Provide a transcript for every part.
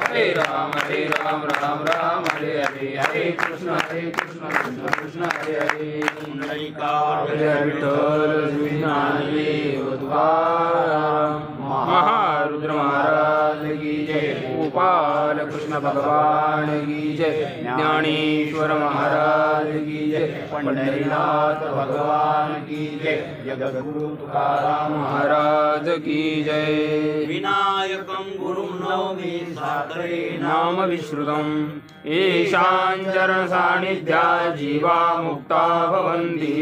हरे राम राम राम हरे हरे हरे कृष्ण कृष्ण कृष्ण हरे हरे विठ्ठल ज्ञानदेव तुकाराम महारुद्र महाराज की जय गोपाल कृष्ण भगवान की जय ज्ञानेश्वर महाराज की जय पंढरीनाथ भगवान की जय जगद्गुरु तुकाराम महाराज की जय विनायकं गुरुं नौमि सादरे नाम विश्रुतम् येषां चरण सान्निध्या जीवा मुक्ता भवन्ति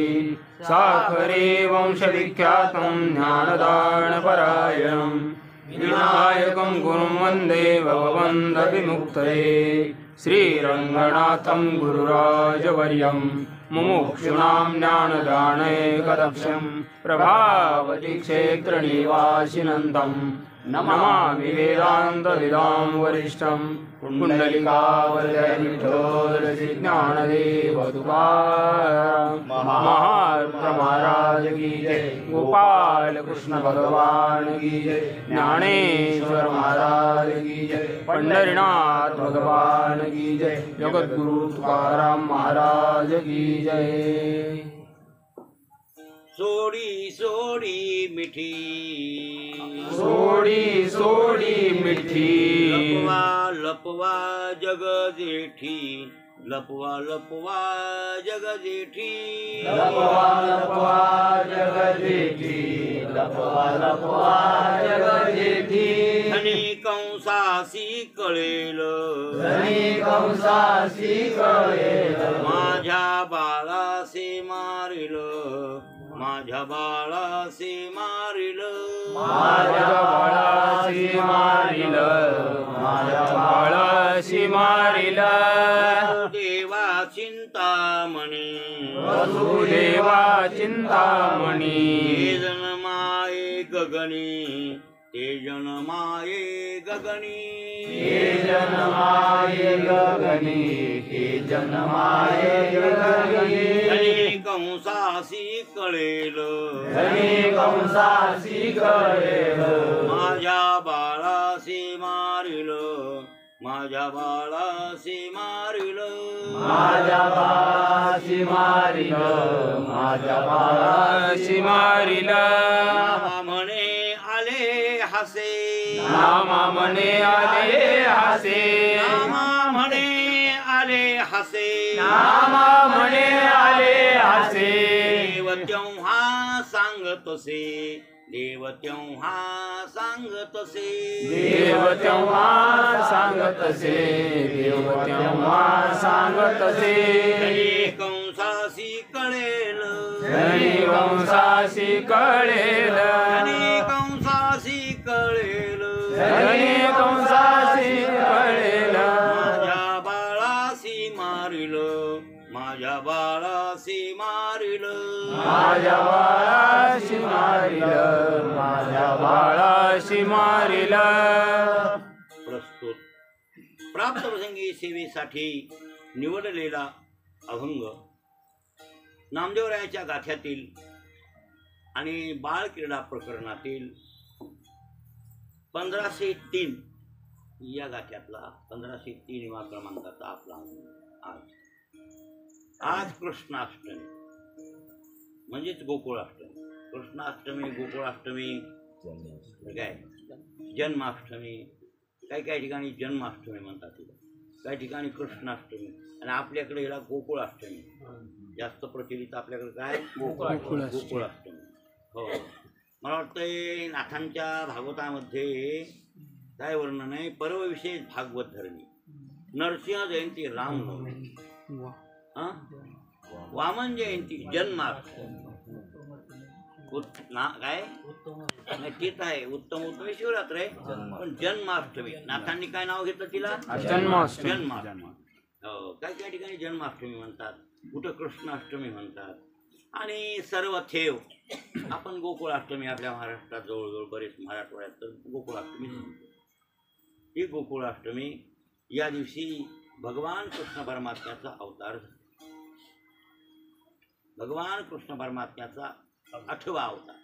साखरे वंशविख्यातं ज्ञानदानपरायणं विनायकं गुरुं वन्दे भवबन्धविमुक्तये श्रीरङ्गनाथं गुरुराजवर्यं मुमुक्षूणां ज्ञानदानैकदक्षं प्रभावति क्षेत्रनिवासिनन्दम् नमामि वेदान्तविदां वरिष्ठं कुण्डलिकावरज्ञानदेव तुकाराम महारुद्र महाराज की जय गोपाल कृष्ण भगवान की जय ज्ञानेश्वर महाराज की जय पंढरीनाथ भगवान की जय जगद्गुरु तुकाराम महाराज की जय सोडी सोडी मिठी सोडी सोडी मिठी लपवा लपवा जग जेठी लपवा लपवा जग जेठी लपवा लपवा जग जेठी लपवा लपवा जग जेठी धनी कंसासी कळेल धनी कंसासी कळेल माझ्या बाळासे मारिल माझ्या बाळासे मारिल माझ्या बाळासी मारिल माझ्या बाळासी मारिल देवा चिंतामणी वसुदेवा चिंतामणी ते जनमाये गगनी ते जनमाये गगनी हे जन्माये गगनी हे जन्माये गगनी धनी कंसासी कळेल धनी कंसासी कळेल माझ्या बाळासे मारिल माझ्या बाळासे मारिल माझ्या बाळासी मारिल माझ्या बाळासी मारिल नामा म्हणे आले हसे नामा म्हणे आले हसे नामा म्हणे आले हसे नामा म्हणे आले हसे देव तेव्हा सांगतसे देव तेव्हा सांगतसे देव तेव्हा सांगतसे देव तेव्हा सांगतसे धनी कंसासी कळेल धनी कंसासी कळेल धनी कंसासी कळेल धनी कंसासी कळेल माझ्या बाळासी मारिल माझ्या बाळासी मारिल माझ्या बाळाशी मारिल माझ्या बाळाशी मारिल प्रस्तुत प्राप्त प्रसंगी सेवेसाठी निवडलेला अभंग नामदेवरायाच्या गाथ्यातील आणि बाळ क्रीडा प्रकरणातील 1503 या गाथ्यातला 1503 वा क्रमांकाचा आपला आज कृष्णाष्टमी म्हणजेच गोकुळाष्टमी कृष्णाष्टमी गोकुळाष्टमी काय जन्माष्टमी काही ठिकाणी जन्माष्टमी म्हणतात तिला काही ठिकाणी कृष्णाष्टमी आणि आपल्याकडे याला गोकुळाष्टमी जास्त प्रचलित आपल्याकडे काय गोकुळाष्टमी हो मला वाटतंय नाथांच्या भागवतामध्ये काय वर्णन आहे पर्वविशेष भागवत धरणी नरसिंह जयंती रामनवमी वामन जयंती जन्माष्टमी काय ठीक आहे उत्तम उत्तम शिवरात्र आहे पण जन्माष्टमी नाथांनी काय नाव घेतलं तिला जन्माष्टमी हो काही ठिकाणी जन्माष्टमी म्हणतात कुठं कृष्णाष्टमी म्हणतात आणि सर्व थेव आपण गोकुळाष्टमी आपल्या महाराष्ट्रात जवळजवळ बरेच मराठवाड्यात तर गोकुळाष्टमी म्हणतो ही गोकुळाष्टमी या दिवशी भगवान कृष्ण परमात्म्याचा अवतार झाला भगवान कृष्ण परमात्म्याचा 8वा अवतार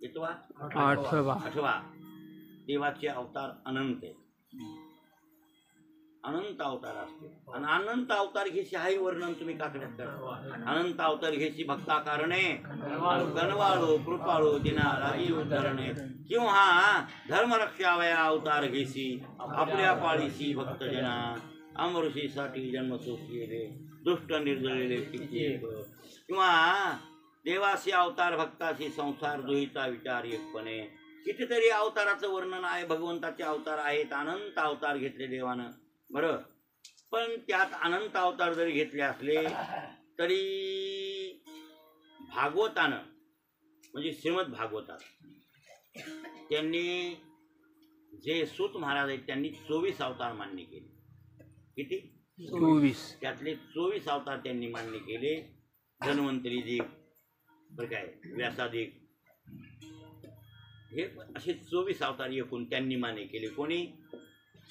कितवा? 8वा. देवाचे अवतार अनंत आहेत. अनंत अवतार असते आणि अनंत अवतार घेशी हाही वर्णन तुम्ही काकड्यात करा. अनंत अवतार घेशी भक्ता कारणे कनवाळो कृपाळो दिना राजी उद्धरणे किंवा धर्मरक्षावया अवतार घेशी आपल्या पाळीशी भक्तजना अमृषीसाठी जन्म सोसलेले दुष्ट निर्जलेले किंवा देवाशी अवतार भक्ताशी संसार दुहिता विचार एकपणे. कितीतरी अवताराचं वर्णन आहे. भगवंताचे अवतार आहेत. अनंत अवतार घेतले देवानं. बरं, पण त्यात अनंत अवतार जरी घेतले असले तरी भागवतानं म्हणजे श्रीमद भागवतात त्यांनी जे सूत महाराज आहेत त्यांनी 24 अवतार मान्य केले. किती? 24. त्यातले 24 अवतार त्यांनी मान्य केले. धन्वंतरी दिग, बरं काय, व्यासादिग, हे असे 24 अवतार एकूण त्यांनी मान्य केले. कोणी?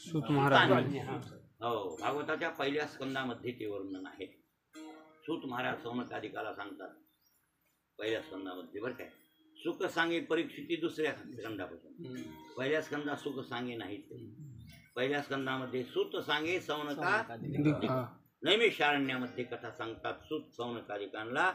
सूत महाराज. हो, भागवताच्या पहिल्या स्कंदामध्ये ते वर्णन आहे. सूत महाराज सौनकादिकाला सांगतात पहिल्या स्कंदामध्ये. बरं काय, सुख सांगे परीक्षिती दुसऱ्या स्कंदापासून. पहिल्या स्कंदात सुख सांगे नाहीत. पहिल्या स्कंदामध्ये सूत सांगे सौनका नैमिषारण्यामध्ये कथा सांगतात सूत सौनकादिकांना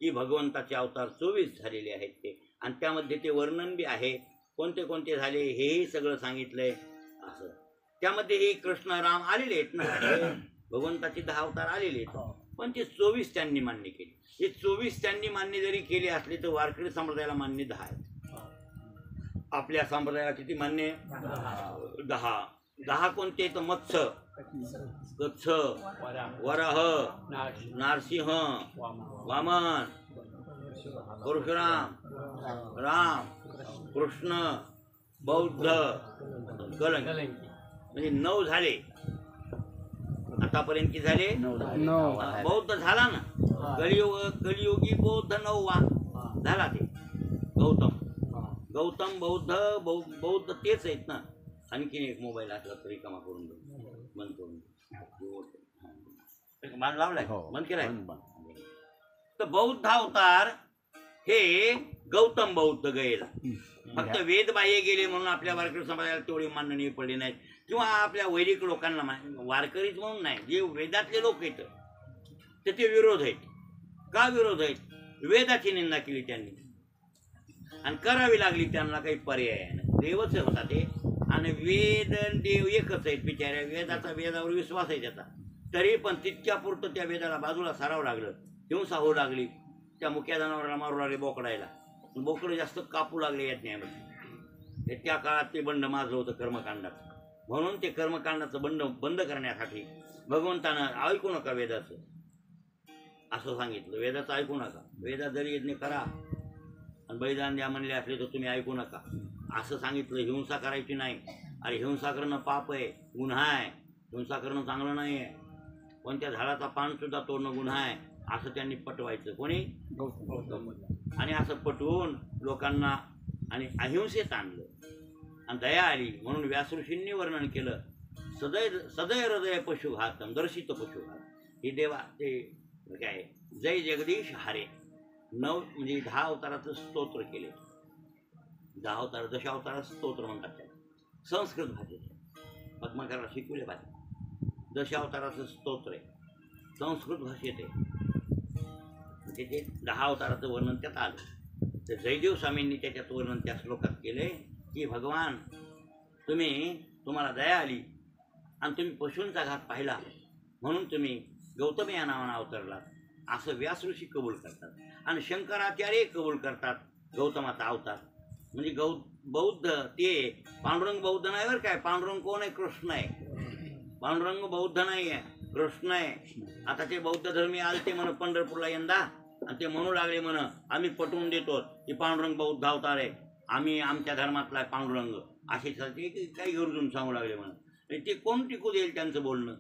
की भगवंताचे अवतार 24 झालेले आहेत ते, आणि त्यामध्ये ते वर्णन बी आहे कोणते कोणते झाले हेही सगळं सांगितलंय. असं त्यामध्ये हे कृष्ण राम आलेले आहेत ना, भगवंताचे 10 अवतार आलेले आहेत, पण ते 24 त्यांनी मान्य केले. हे 24 त्यांनी मान्य जरी केले असले तर वारकरी संप्रदायाला मान्य 10 आहेत. आपल्या संप्रदायाला किती मान्य? 10 कोणते? तर मत्स्य, कच्छ, वराह, नारसिंह, वामन, परशुराम, राम, कृष्ण, बौद्ध, कलंकी, म्हणजे 9 झाले. आतापर्यंत झाले 9. बौद्ध झाला ना, कलियुगी बौद्ध 9वा झाला. ते गौतम बौद्ध तेच आहेत ना. आणखीन एक मोबाईल असला तरी कामा करून बंद करून मान लावलाय, बंद केलाय. तर बौद्ध अवतार हे गौतम बौद्ध गेला. फक्त वेद बाह्य गेले म्हणून आपल्या वारकरी समाजाला तेवढी मान्य पडली नाही, किंवा आपल्या वैदिक लोकांना वारकरीच म्हणून नाही, जे वेदातले लोक आहेत तर ते विरोध आहेत. का विरोध आहेत? वेदाची निंदा केली त्यांनी आणि करावी लागली त्यांना, काही पर्याय नाही. देवच होता ते, आणि वेद देव एकच आहेत बिचाऱ्या. वेदावर विश्वास आहे त्याचा, तरी पण तितक्या पुरतं त्या वेदाला बाजूला सारावं लागलं. हिंसा होऊ लागली, त्या मुख्या जनावराला मारू लागले, बोकडायला. बोकडं जास्त कापू लागले यात न्यायामध्ये. त्या काळात ते बंड माजलं होतं कर्मकांडाचं, म्हणून ते कर्मकांडाचं बंद करण्यासाठी भगवंतानं ऐकू नका वेदाचं असं सांगितलं. वेदाचं ऐकू नका, वेदात जरी यज्ञ करा आणि बलिदान द्या म्हणले असले तर तुम्ही ऐकू नका असं सांगितलं. हिंसा करायची नाही. अरे हिंसा करणं पाप आहे, गुन्हा आहे. हिंसा करणं चांगलं नाही आहे. कोणत्या झाडाचा पान सुद्धा तोडणं गुन्हा आहे असं त्यांनी पटवायचं. कोणी? आणि असं पटवून लोकांना आणि अहिंसेत आणलं आणि दया आली म्हणून व्यास ऋषींनी वर्णन केलं. सदय हृदय पशुघातम दर्शित पशुघात. हे देवा ते काय जय जगदीश हारे 9 म्हणजे 10 अवताराचं स्तोत्र केले. 10 अवतार दशावताराचं स्तोत्र म्हणतात त्याला. संस्कृत भाषेत पद्मकाराला शिकवले भाषेत दशावताराचं स्तोत्र आहे, संस्कृत भाषेत आहे. म्हणजे ते 10 अवताराचं वर्णन त्यात आलं. तर जयदेव स्वामींनी त्याच्यात वर्णन त्या श्लोकात केले की भगवान तुम्हाला दया आली आणि तुम्ही पशूंचा घात पाहिला म्हणून तुम्ही गौतम या नावानं अवतरला असं व्यास ऋषी कबूल करतात. आणि शंकराचार्य कबूल करतात गौतमाचा अवतार. म्हणजे बौद्ध ते पांडुरंग बौद्ध नाही बरं काय. पांडुरंग कोण आहे? कृष्ण आहे. पांडुरंग बौद्ध नाही आहे, कृष्ण आहे. आता ते बौद्ध धर्मी आलते म्हण पंढरपूरला यंदा, आणि ते म्हणू लागले म्हण आम्ही पटवून देतो की पांडुरंग बौद्ध अवतार आहे, आम्ही आमच्या धर्मातला पांडुरंग असे काही गरजून सांगू लागले म्हण. ते कोण टिकू देईल त्यांचं बोलणं?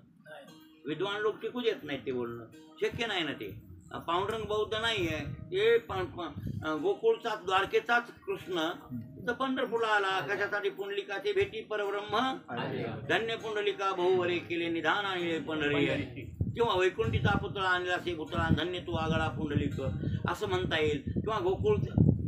विद्वान लोक टिकू देत नाहीत ते बोलणं, शक्य नाही ना. ते पांडुरंग बौद्ध नाही आहे, ते गोकुळचा द्वारकेचाच कृष्ण तर पंढरपूरला आला. कशासाठी? पुंडलिकाचे भेटी परब्रह्म धन्य पुंडलिका बहुवरे केले निधान आणि पंढरी, किंवा वैकुंठीचा पुतळा आणला से पुतळा धन्य तू आगळा पुंडलिक असं म्हणता येईल. किंवा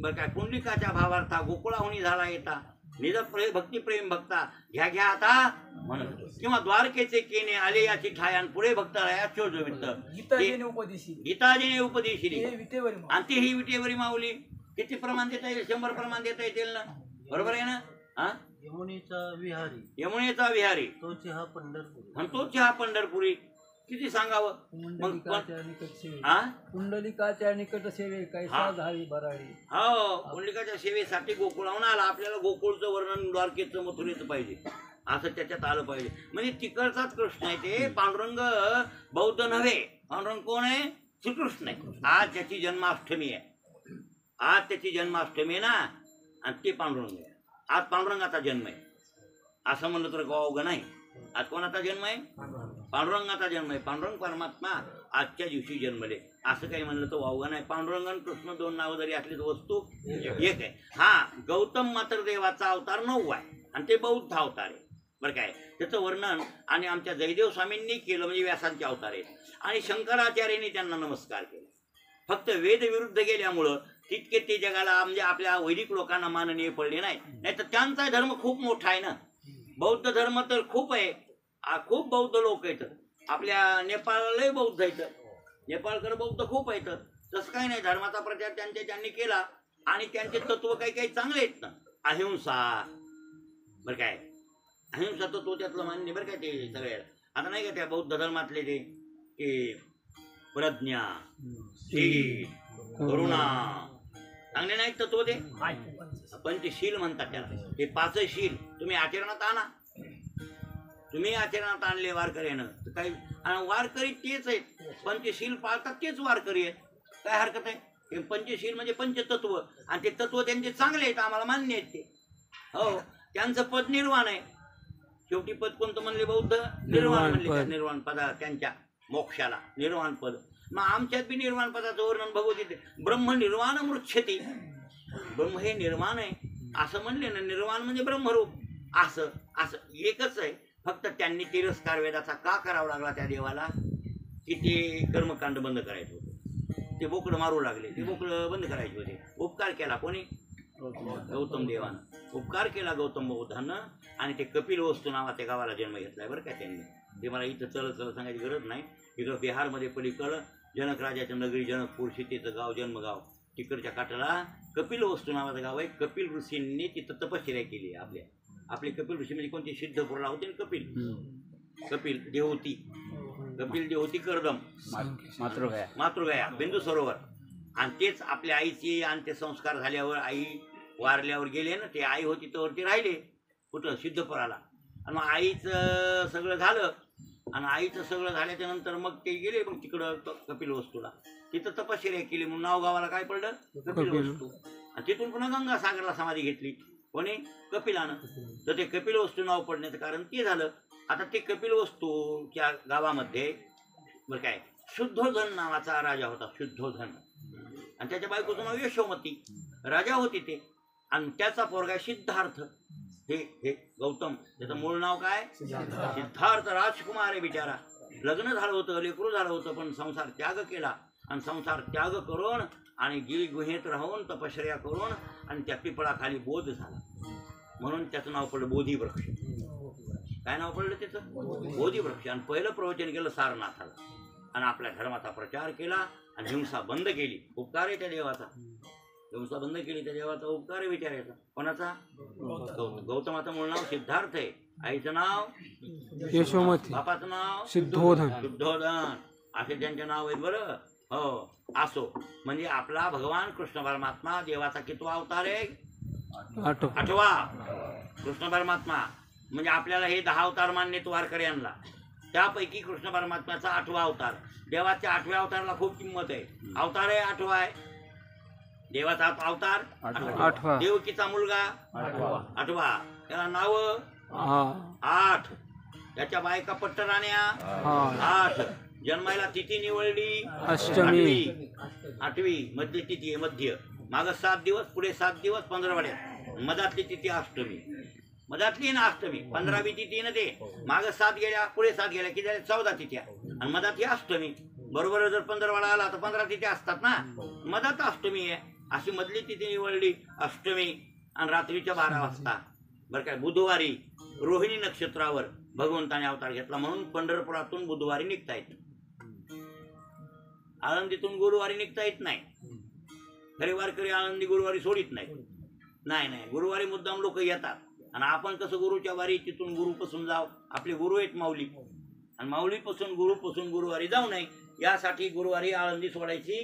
बरं काय, पुंडलिकाच्या भावार्था गोकुळाहुनी झाला येता, निज भक्ती प्रेम भक्ता घ्या घ्या आता म्हणून. किंवा द्वारकेचे केने आले याची ठायान पुढे भक्त रायाचो जो वित्त गीताजीने उपदेशी गीताजीने उपदेशिली हे विटेवरी माऊली. आणि ती ही विटेवरी माऊली. किती प्रमाण देता येईल? 100 प्रमाण देता येतील ना, बरोबर आहे ना. हा, यमुनेचा विहारी यमुनेचा विहारी तोची हा पंढरपूर आणि तोच हा पंढरपुरी. किती सांगावं मग. पुंडलिकाच्या निकट सेवे हा, पुंडलिकाच्या निकट सेवे कैसा धावी भराडी. हो, पुंडलिकाच्या सेवेसाठी गोकुळाहून आला. आपल्याला गोकुळचं वर्णन द्वारकेचं मथुरेचं पाहिजे, असं त्याच्यात आलं पाहिजे. म्हणजे तिकडचाच कृष्ण आहे ते. पांडुरंग बौद्ध नव्हे. पांडुरंग कोण आहे? श्रीकृष्ण आहे. आज त्याची जन्माष्टमी आहे. आज त्याची जन्माष्टमी आहे ना, आणि ते पांडुरंग आहे. आज पांडुरंगाचा जन्म आहे असं म्हणलं तर अवघड नाही. आज कोणाचा जन्म आहे? पांडुरंगाचा जन्म आहे. पांडुरंग परमात्मा आजच्या दिवशी जन्मले असं काही म्हणलं तर वावगं नाही. पांडुरंग आणि कृष्ण दोन नावं जरी असली तर वस्तू एक आहे. हा, गौतम मात्र देवाचा अवतार 9 आहे आणि ते बौद्ध अवतार आहे, बरं काय. त्याचं वर्णन आणि आमच्या जयदेव स्वामींनी केलं, म्हणजे व्यासांचे अवतार आहेत. आणि शंकराचार्यांनी त्यांना नमस्कार केला. फक्त वेद विरुद्ध गेल्यामुळं तितके ते जगाला, म्हणजे आपल्या वैदिक लोकांना माननीय पडले नाही. नाही तर त्यांचा धर्म खूप मोठा आहे ना. बौद्ध धर्म तर खूप आहे. खूप बौद्ध लोक आहेत. आपल्या नेपाळलाही बौद्ध आहेत. नेपाळकडे बौद्ध खूप आहेत. तसं काही नाही. धर्माचा प्रचार त्यांनी केला आणि त्यांचे तत्व काही काही चांगले आहेत ना. अहिंसा, बरं काय, अहिंसा तत्व त्यातलं मान्य, बरं काय. ते सगळे आता नाही का त्या बौद्ध धर्मातले ते प्रज्ञा, शील, करुणा, चांगले नाहीत तत्व ते. पंचशील म्हणतात त्याला. ते 5 शील तुम्ही आचरणात आणा. तुम्ही आचरणात आणले वारकऱ्यानं तर काही, आणि वारकरी तेच आहेत. पंचशील पाळतात तेच वारकरी आहेत. काय हरकत आहे? हे पंचशील म्हणजे पंचतत्व, आणि ते तत्व त्यांचे चांगले आहेत, आम्हाला मान्य आहेत ते. हो, त्यांचं पद निर्वाण आहे. शेवटी पद कोणतं म्हणले? बौद्ध निर्वाण म्हणले. निर्वाण पदा त्यांच्या मोक्षाला निर्वाण पद. मग आमच्यात बी निर्वाण पदाचं वर्णन भगवद्गीतेत ब्रह्म निर्वाण मृच्छती. ब्रह्म हे निर्वाण आहे असं म्हणले ना. निर्वाण म्हणजे ब्रह्मरूप. असं असं एकच आहे. फक्त त्यांनी तिरस्कार वेदाचा का करावा लागला त्या देवाला? की ते कर्मकांड बंद करायचे होते. ते बोकडं मारू लागले. ते बोकडं बंद करायचे होते. उपकार केला कोणी? गौतम देवानं उपकार केला गौतम बौद्धानं. आणि ते कपिल वस्तू नावाच्या गावाला जन्म घेतलाय बरं का त्यांनी. ते मला इथं चल सांगायची गरज नाही. इकडं बिहारमध्ये पलीकडं जनक राजाच्या नगरी जनकपूर, सीतेचं गाव, जन्मगाव, तिकडच्या काठाला कपिल वस्तू नावाचं गाव आहे. कपिल ऋषींनी तिथं तपश्चर्या केली आहे. आपले कपिल ऋषी म्हणजे कोणते? सिद्धपुरला होते ना कपिल देवती. कपिल देवती करदम, मातृगया, बिंदू सरोवर. आणि तेच आपल्या आईची आणि ते संस्कार झाल्यावर, आई वारल्यावर गेले ना, ते आई होती तर ते राहिले कुठं? सिद्धपुराला. आणि मग आईचं सगळं झालं, आणि आईचं सगळं झाल्याच्या नंतर मग ते गेले मग तिकडं कपिल वस्तूला. तिथं तपश्चर्या केली म्हणून नाव गावाला काय पडलं? कपिल वस्तू. आणि तिथून पुन्हा गंगासागरला समाधी घेतली कोणी? कपिलानं. तर ते कपिल वस्तू नाव पडण्याचं कारण ते झालं. आता ते कपिल वस्तूच्या गावामध्ये बरं काय, शुद्धोधन नावाचा राजा होता. शुद्धोधन. आणि त्याच्या बायकोचं नाव यशोमती. राजा होती ते. आणि त्याचा पोरगा सिद्धार्थ. हे गौतम, त्याचं मूळ नाव काय? सिद्धार्थ राजकुमार आहे बिचारा. लग्न झालं होतं, लेकरू झालं होतं, पण संसार त्याग केला. आणि संसार त्याग करून आणि गिरी गुहेत राहून तपश्चर्या करून आणि त्या पिपळाखाली बोध झाला. म्हणून त्याचं नाव पडलं बोधिवृक्ष. काय नाव पडलं त्याचं? बोधिवृक्ष. आणि पहिलं प्रवचन केलं सारनाथाला. आणि आपल्या धर्माचा प्रचार केला आणि हिंसा बंद केली. उपकार आहे त्या देवाचा. हिंसा बंद केली त्या देवाचा उपकार आहे विचारायचा. कोणाचा? गौतमाचं मूळ नाव सिद्धार्थ आहे. आईचं नाव यशोमती. बापाचं नाव शुद्धोधन. असे त्यांचे नाव आहेत बरं. हो, असो. म्हणजे आपला भगवान कृष्ण परमात्मा देवाचा कितवा अवतार आहे? 8वा. कृष्ण परमात्मा म्हणजे आपल्याला हे 10 अवतार मान्य वारकऱ्यांना. त्यापैकी कृष्ण परमात्म्याचा 8वा अवतार. देवाच्या 8व्या अवताराला खूप किंमत आहे. अवतार आहे 8वा आहे. देवाचा अवतार 8वा. देवकीचा मुलगा 8वा. त्याला नाव 8. त्याच्या बायका पट्टराण्या 8. जन्मायला तिथी निवडली अष्टमी. 8वी मध्य तिथी आहे. मध्य माग 7 दिवस, पुढे 7 दिवस 15 वाड्यात. मधातली तिथी अष्टमी. मधातली ना अष्टमी. 15वी तिथी ना ते. माग 7 गेल्या, पुढे 7 गेल्या की झाल्या 14 तिथ्या. आणि मधात ही अष्टमी. बरोबर जर 15 वाडा आला तर 15 तिथी असतात ना. मधात अष्टमी आहे. अशी मधली तिथी निवडली अष्टमी आणि रात्रीच्या 12 वाजता. बरं काय, बुधवारी रोहिणी नक्षत्रावर भगवंताने अवतार घेतला म्हणून पंढरपुरातून बुधवारी निघता येत, आळंदीतून गुरुवारी निघता येत नाही. खरे वारकरी आळंदी गुरुवारी सोडित नाही. नाही, गुरुवारी मुद्दाम लोक येतात. आणि आपण कसं गुरुच्या वारी तिथून गुरुपासून जाव, आपले गुरु आहेत माऊली, आणि माऊलीपासून गुरुपासून गुरुवारी जाऊ नये यासाठी गुरुवारी आळंदी सोडायची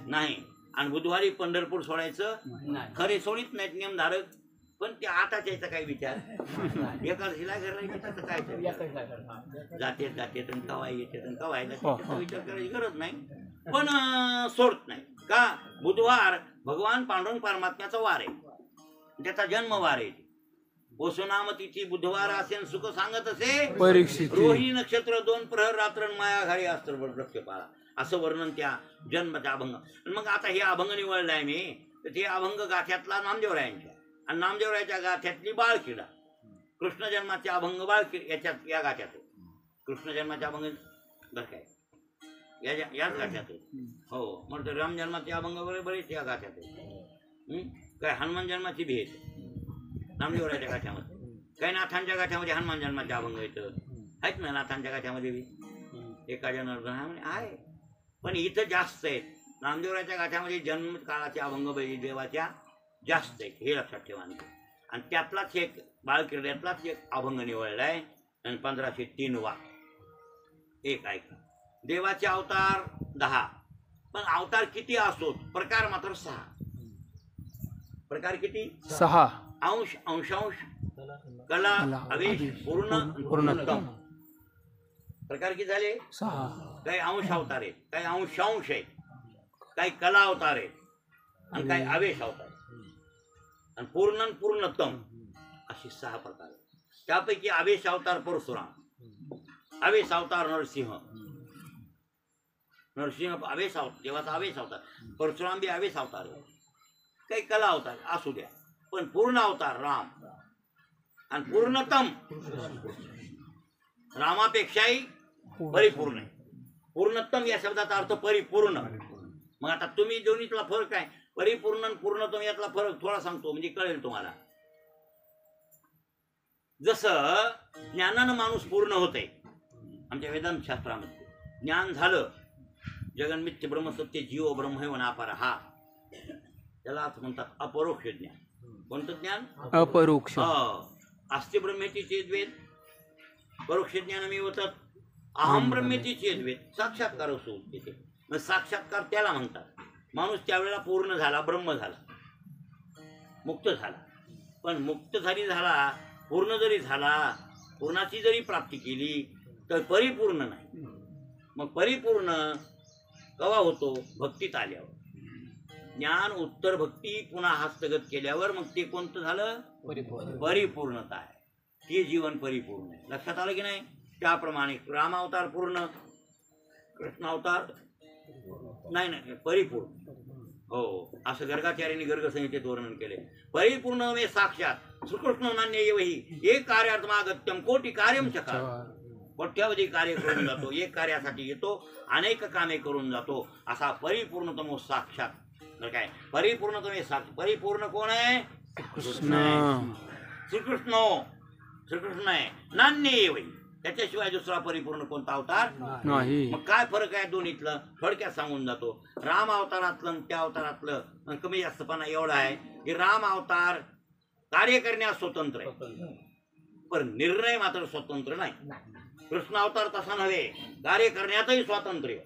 नाही आणि बुधवारी पंढरपूर सोडायचं खरे सोडित नाहीत नियमधारक. पण ते आता त्याचा काही विचार एकादशीला घराला काय जाते कवाय येते कवाय त्याचा विचार करायची गरज नाही. पण सोडत नाही का, बुधवार भगवान पांडुरंग परमात्म्याचा वार आहे, त्याचा जन्मवार आहे. वसुनामतीची बुधवार असेन सुख सांगत असे परीक्षित रोहिणी नक्षत्र 2 प्रहर रात्र माया घारी अस्त्र वृक्ष पाळा असं वर्णन त्या जन्माच्या अभंग. मग आता हे अभंग निवडलाय मी, तर ते अभंग गाथ्यातला नामदेवरायांच्या आणि नामदेवरायाच्या गाथ्यातली बाळकिडा कृष्ण जन्माचे अभंग बाळकिड याच्यात या गाथ्यात कृष्ण जन्माचे अभंग बरं काय याच गाथ्यात हो. मग राम जन्माचे अभंग वगैरे बरेच या गाथ्यात काय हनुमान जन्माची भेट नामदेवरायाच्या गाठ्यामध्ये, काही नाथांच्या गाठ्यामध्ये हनुमान जन्माचे अभंग येतं आहेत ना, नाथांच्या गाठ्यामध्ये बी एका जनार्दन आहे. पण इथं जास्त आहेत नामदेवरायाच्या गाठ्यामध्ये जन्म काळाचे अभंग देवाच्या जास्त आहेत, हे लक्षात ठेवा. आणि त्यातलाच एक बाळकिर्ड्यातलाच एक अभंग निवडलाय आणि 1503 वा. एक ऐका, देवाचे अवतार 10 पण अवतार किती असोत प्रकार मात्र 6. प्रकार किती? 6. अंश, अंशांश, कला, आवेश, पूर्णतम. प्रकार किती झाले? 6. काही अंश अवतार आहेत, काही अंशांश आहेत, काही कला अवतार आहेत आणि काही आवेश अवतार आणि पूर्णतम अशी 6 प्रकार आहेत. त्यापैकी आवेश अवतार परशुराम, आवेश अवतार नरसिंह आवेश अवतार देवाचा आवेश अवतार, परशुराम बी आवेश अवतार आहे. काही कला अवतार असू द्या, पण पूर्ण अवतार राम आणि पूर्णतम रामापेक्षाही परिपूर्ण आहे. पूर्णतम या शब्दाचा अर्थ परिपूर्ण. मग आता तुम्ही दोन्हीतला फरक काय, परिपूर्ण आणि पूर्णतम यातला फरक थोडा सांगतो म्हणजे कळेल तुम्हाला. जसं ज्ञानानं माणूस पूर्ण होते आमच्या वेदांत शास्त्रामध्ये, ज्ञान झालं जगन मिथ्य ब्रह्मसत्य जीव ब्रह्मैव नापार, हा त्याला म्हणतात अपरोक्ष ज्ञान. कोणतं ज्ञान? अपरोक्ष. अस्ति ब्रह्मेती चेद्वेद, परोक्ष ज्ञान मी होतात अहम ब्रह्मेती चेद्वेद, साक्षात्कार असो तिथे. मग साक्षात्कार त्याला म्हणतात. माणूस त्यावेळेला पूर्ण झाला, ब्रह्म झाला, मुक्त झाला. पण मुक्त जरी झाला, पूर्ण जरी झाला, पूर्णाची जरी प्राप्ती केली तर परिपूर्ण नाही. मग परिपूर्ण कवा होतो? भक्तीत आल्यावर. ज्ञान उत्तर भक्ती पुन्हा हस्तगत केल्यावर मग ते कोणतं झालं? परिपूर्णता आहे. ते जीवन परिपूर्ण आहे. लक्षात आलं की नाही? त्याप्रमाणे राम अवतार पूर्ण, कृष्ण अवतार नाही परिपूर्ण. हो, असं गर्गाचार्यांनी गर्गसंहितेत वर्णन केले. परिपूर्ण मे साक्षात श्रीकृष्ण नान्य वही एक कार्यार्थमागत्यम कोटी कार्यम चकार. कोट्यावधी कार्य करून जातो, एक कार्यासाठी येतो, अनेक कामे करून जातो, असा परिपूर्णतमो साक्षात. काय परिपूर्णतमे साक्षात? परिपूर्ण कोण आहे? कृष्ण. श्रीकृष्ण आहे. नान्य वही, त्याच्याशिवाय दुसरा परिपूर्ण कोणता अवतार नाही. मग काय फरक आहे दोन्हीतलं? थोडक्यात सांगून जातो. राम अवतारातलं त्या अवतारातलं कमी जास्तपणा एवढा आहे की राम अवतार कार्य करण्यास स्वतंत्र आहे, पण निर्णय मात्र स्वतंत्र नाही. कृष्ण अवतार तसा नव्हे, कार्य करण्यातही स्वातंत्र्य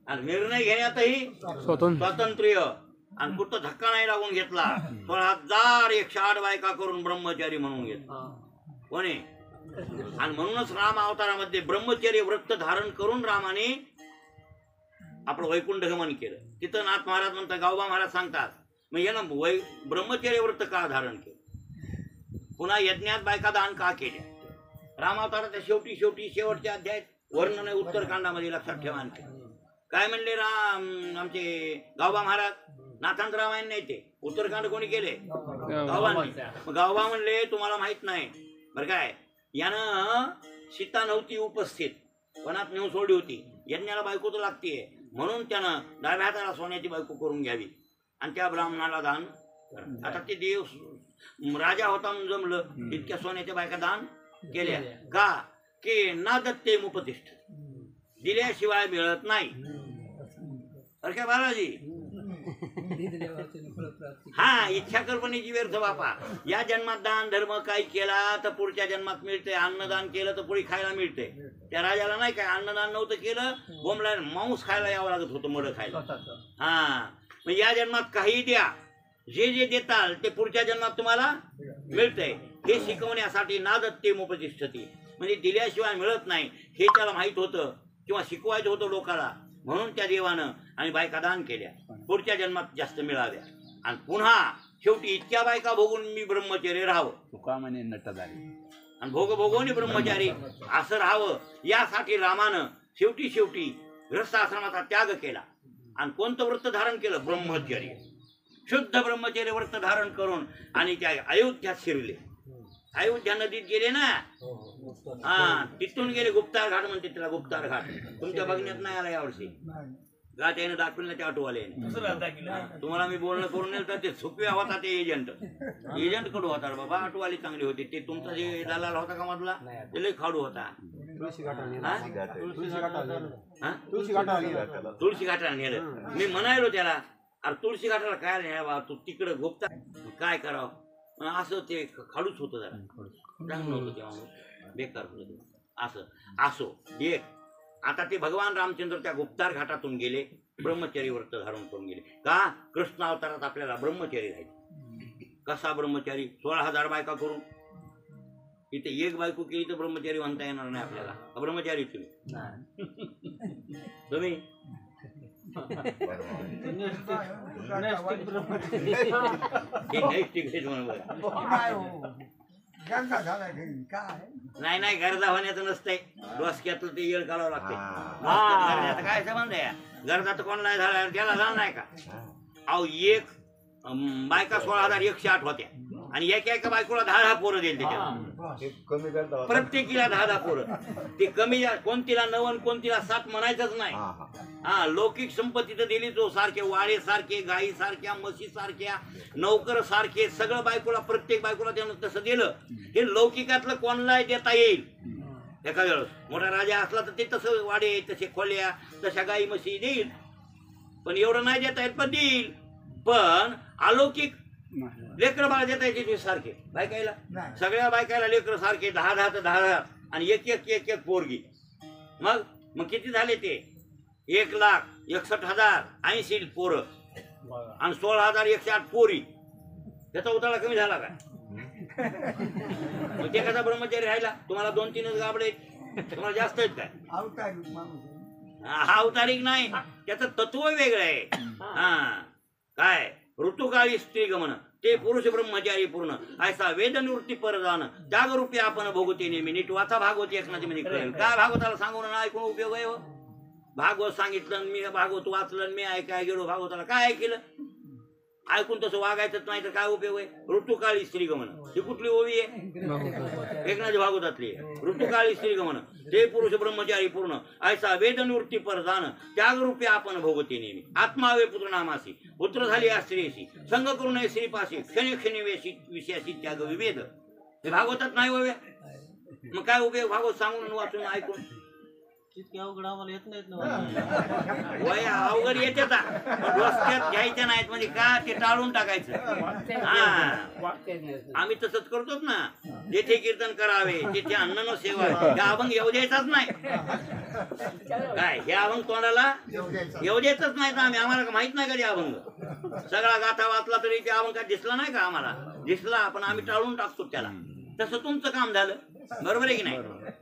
आणि निर्णय घेण्यातही स्वातंत्र्य. आणि कुठं धक्का नाही लागून घेतला. 16,108 बायका करून ब्रह्मचारी म्हणून घेतला कोणी. आणि म्हणूनच राम अवतारामध्ये ब्रह्मचर्य व्रत धारण करून रामाने आपलं वैकुंठ गमन केलं. तिथं नाथ महाराज म्हणतात, गावबा महाराज सांगतात, मग यानं ब्रह्मचर्य व्रत का धारण केलं? पुन्हा यज्ञात बायका दान का केल्या? राम अवताराच्या शेवटच्या अध्यायात वर्णन आहे उत्तरकांडामध्ये. लक्षात ठेवा. काय म्हणले राम आमचे गावबा महाराज? नाथांत रामायण नाही ते, उत्तरकांड कोणी केले? गावबांनी. गावबा म्हणले तुम्हाला माहित नाही बरं काय, यानं सीता नव्हती उपस्थित, वनात नेऊन सोडली होती. यज्ञाला बायको तर लागतीये, म्हणून त्यानं डाव्या हाताला सोन्याची बायको करून घ्यावी आणि त्या ब्राह्मणाला दान करा. आता ते देव राजा होता म्हणून जमलं, इतक्या सोन्याच्या बायका दान केल्या का की ना दत्ते मुपतिष्ठ, दिल्याशिवाय मिळत नाही. अरे काय बालाजी, हा इच्छा कल्पनेची व्यर्थ बापा. या जन्मात दान धर्म काही केला तर पुढच्या जन्मात मिळते. अन्नदान केलं तर पुढे खायला मिळते. त्या राजाला नाही काय अन्नदान नव्हतं केलं, बोंबला मांस खायला यावं लागत होतं, मड खायला. हा मग या जन्मात काही द्या, जे जे देताल ते पुढच्या जन्मात तुम्हाला मिळतंय. हे शिकवण्यासाठी ना दत्ते मुपतिष्ठती, म्हणजे दिल्याशिवाय मिळत नाही हे त्याला माहित होतं किंवा शिकवायचं होतं लोकाला. म्हणून त्या देवानं आणि बायका दान केल्या पुढच्या जन्मात जास्त मिळाव्या. आणि पुन्हा शेवटी इतक्या बायका भोगून मी ब्रह्मचर्य राहावं, तुका म्हणे नटधारी, आणि भोगोनी ब्रह्मचारी असं राहावं. यासाठी रामानं शेवटी गृहस्थाश्रमाचा त्याग केला. आणि कोणतं व्रत धारण केलं? ब्रह्मचर्य, शुद्ध ब्रह्मचर्य व्रत धारण करून आणि त्या अयोध्यात शिरले. अयोध्या नदीत गेले ना, हा तिथून गेले. गुप्तार घाट म्हणते त्याला, गुप्तार घाट. तुमच्या बघण्यात नाही आला यावर्षी घाट, याने दाखवलं त्या ऑटोवाले. तुम्हाला मी बोलणं करून नेलं तर ते सुपव्या होता, ते एजंट कडू होता बाबा. ऑटोवाली चांगली होती. ते तुमचा जे दलाल होता का मधला, ते लय खाडू होता. तुळशी घाटाला नेलं. मी म्हणायलो त्याला, अरे तुळशी घाटाला काय नाही बा, तू तिकडं गुप्ता काय करावं. असं ते खाडूच होतं, जरा चांगलं होतं तेव्हा, बेकार होतं असं. असो एक. आता ते भगवान रामचंद्र त्या गुप्तार घाटातून गेले, ब्रह्मचर्य व्रत धारण करून गेले. का? कृष्ण अवतारात आपल्याला ब्रह्मचर्य राहायचं. कसा ब्रह्मचारी? 16,000 बायका करून. इथे एक बायको केली तर ब्रह्मचारी म्हणता येणार नाही आपल्याला. ब्रह्मचारी तुम्ही नाही नाही, गरजा होण्याचं नसतंय. डोसक्यातलं ते येळ काढावं लागतंय. गरजाचं काय संबंध आहे? गरजा तर कोणाला झाला, त्याला झाला नाही का? अहो एक बायका 16,108 होत्या आणि एका बायकोला 10 पोरं दिली. त्याच्यात प्रत्येकीला 10 पोरं. ते कमी कोणतीला 9 कोणतीला 7 म्हणायचंच नाही. हा लौकिक संपत्ती तर दिली. जो सारखे वाळे सारखे, गाई सारख्या, म्हशी सारख्या, नौकर सारखे, सगळं बायकोला, प्रत्येक बायकोला त्यानं तसं दिलं. हे लौकिकातलं कोणालाही देता येईल. एका वेळेस मोठा राजा असला तर ते तसं वाडे, तसे खोल्या, तशा गाई म्हशी देईल. पण एवढं नाही देता येत, पण देईल. पण अलौकिक लेकर बाळ देता येते सारखे बायकायला. सगळ्या बायकायला लेकर सारखे 10 तर 10 आणि एक पोरगी. मग किती झाले ते? 1,61,080 पोरं आणि 16,108 पोरी. त्याचा उतारा कमी झाला का? मग ते कसा ब्रह्मचारी राहिला? तुम्हाला 2-3 गाबडे, तुम्हाला जास्त आहेत काय? हा अवतारिक नाही, त्याचं तत्व वेगळं आहे. हा काय? ऋतुकाळी स्त्री गमन, ते पुरुष ब्रह्मचारी पूर्ण. ऐसा वेद निवृत्ती परदान, त्यागरूपी आपण भोगते नेहमी. नीट वाचा भागवत एकनाथी मध्ये कळेल. काय भागवताला सांगून ऐकून उपयोग आहे? भागवत सांगितलं, मी भागवत वाचलं, मी ऐकाय गेलो भागवताला, काय ऐकलं? ऐकून तसं वागायचंच नाही तर काय उपयोग आहे? ऋतुकाळी स्त्री गमन ही कुठली ओवी आहे? एकनाथ भागवतातली. ऋतुकाळी स्त्री गमन, ते पुरुष ब्रह्मचारी पूर्ण. ऐसा वेद निवृत्ती परदान, त्यागरूपी आपण भोगते नेहमी. आत्मावे पुत्र नामासी, पुत्र झाली या स्त्रीशी, संग करू नये श्रीपाशी, क्षणी विषयाशी त्याग विभेद. हे भागवतात नाही ववे. मग काय उपयोग भागवत सांगून वाचून ऐकून? इतके अवघड आम्हाला येत नाहीत ना. वय अवघड येते डोसक्यात घ्यायच्या नाहीत म्हणजे का ते टाळून टाकायचं. हा आम्ही तसंच करतोच ना. जेथे कीर्तन करावे तेथे अन्न न सेवा, हे अभंग येऊ द्यायचाच नाही. काय हे अभंग तोंडाला येऊ द्यायचंच नाही. तर आम्ही आम्हाला माहित नाही का ते अभंग? सगळा गाथा वाचला तरी ते अभंग काय दिसला नाही का? आम्हाला दिसला पण आम्ही टाळून टाकतो त्याला. तसं तुमचं काम झालं. बरोबर आहे की नाही?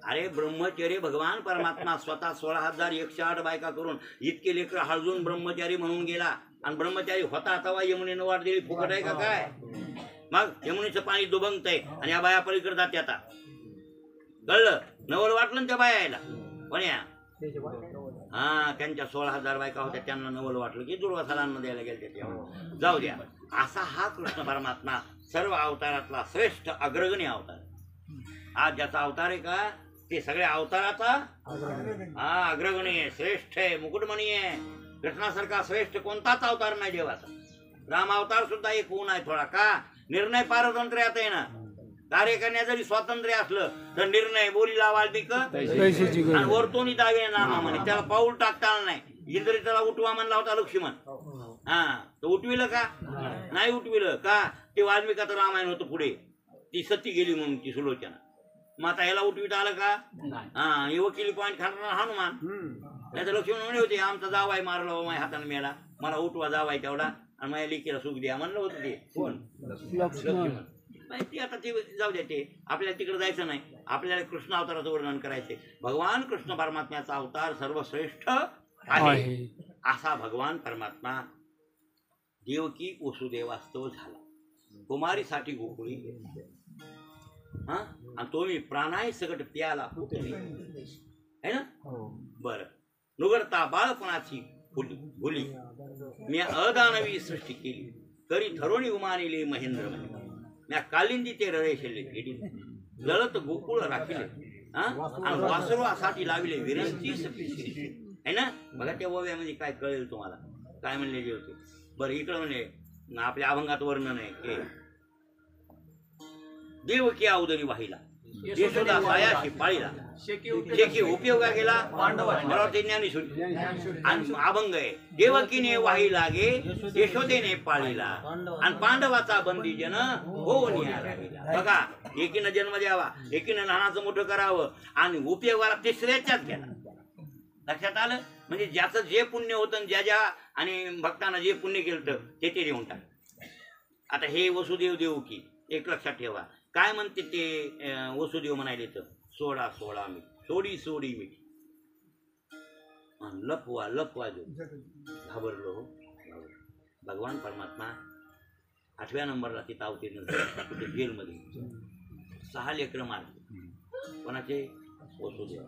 अरे ब्रह्मचर्य भगवान परमात्मा स्वतः 16,108 बायका करून इतके लेकर हळजून ब्रह्मचारी म्हणून गेला. आणि ब्रह्मचारी होता तेव्हा यमुनेनं वाट दिली. फुकट आहे का काय? मग यमुनेचं पाणी दुभंगतंय आणि या बाया पलीकडे जाते. आता कळलं? नवल वाटलं त्या बाया यायला पण या हा त्यांच्या 16,000 बायका होत्या. त्यांना नवल वाटलं की दुर्वासाला अन्न द्यायला गेले. तेव्हा जाऊ द्या. असा हा कृष्ण परमात्मा सर्व अवतारातला श्रेष्ठ अग्रगणी अवतार. आज ज्याचा अवतार आहे का ते सगळ्या अवताराचा हा अग्रगणी आहे, श्रेष्ठ आहे, मुकुटमणी आहे. कृष्णासारखा श्रेष्ठ कोणताच अवतार नाही देवाचा. राम अवतार सुद्धा एक होऊन आहे थोडा का निर्णय पारतंत्र्यात आहे ना. कार्य करण्या जरी स्वातंत्र्य असलं तर निर्णय बोलीला वाल्मिक आणि वरतोनी दावे नामा म्हणे. त्याला पाऊल टाकता आलं नाही. इंद्र त्याला उठवा म्हणला होता लक्ष्मण. हा तर उठविलं का नाही उठविलं का. ते वाल्मिकाचं रामायण होतं पुढे. ती सती गेली म्हणून ती सुलोचना. मग आता ह्याला उठविता आलं का. हा हे वकिली पॉईंट खाणार हनुमान. नाही तर लक्ष्मण म्हणे होते आमचा जावाई मारला बाबा माझ्या हाताने मेला मला उठवा जावाई तेवढा आणि माझ्या लेकीला सुख द्या म्हणलं होतं ते कोण लक्ष्मण. नाही ते आता ते जाऊ द्या. ते आपल्याला तिकडे जायचं नाही. आपल्याला कृष्ण अवताराचं वर्णन करायचंय. भगवान कृष्ण परमात्म्याचा अवतार सर्वश्रेष्ठ आहे. असा भगवान परमात्मा देवकी वसुदेवास्तव झाला. कुमारीसाठी गोकुळी हा आणि तो मी प्राणाय सगट प्याला है ना. बर नुगरता बाळपणाची भुली मी अदानवी सृष्टी केली करी ठरोणी उमानिले महेंद्र म्हणे. म्या कालिंदी ते रळेशले भेटी लळत गोकुळ राखिले आणि वासरुवासाठी लाविले विरंची है ना. बघा त्या ओव्यामध्ये काय कळेल तुम्हाला काय म्हणलेले होते. बरं इकडं म्हणे आपल्या अभंगात वर्णन आहे की देवकी अवदरी वाहिला यशोदा सायाशी पाळीला शेकी उपयोगा केला मला वाटते ज्ञानेश्वरी आणि अभंग आहे. देवकीने वाही लागे यशोदेने पाळीला आणि पांडवाचा बंदी जन होऊन राहिला. बघा एकीनं जन्म द्यावा एकीनं लहानाचं मोठं करावं आणि उपयोगाला तिसऱ्याच्याच केला. लक्षात आलं. म्हणजे ज्याचं जे पुण्य होतं ज्या ज्या आणि भक्तांना जे पुण्य केलं ते देऊन टाक. आता हे वसुदेव देवकी एक लक्षात ठेवा. काय म्हणते ते वसुदेव म्हणाले तर सोडा सोडा मी सोडी सोडी मी लपवा लपवा जो घाबरलो. भगवान परमात्मा 8व्या नंबरला तिथं अवतीर्ण झाले जेलमध्ये. 6 लेकरं मारले. कोणाचे वसुदेव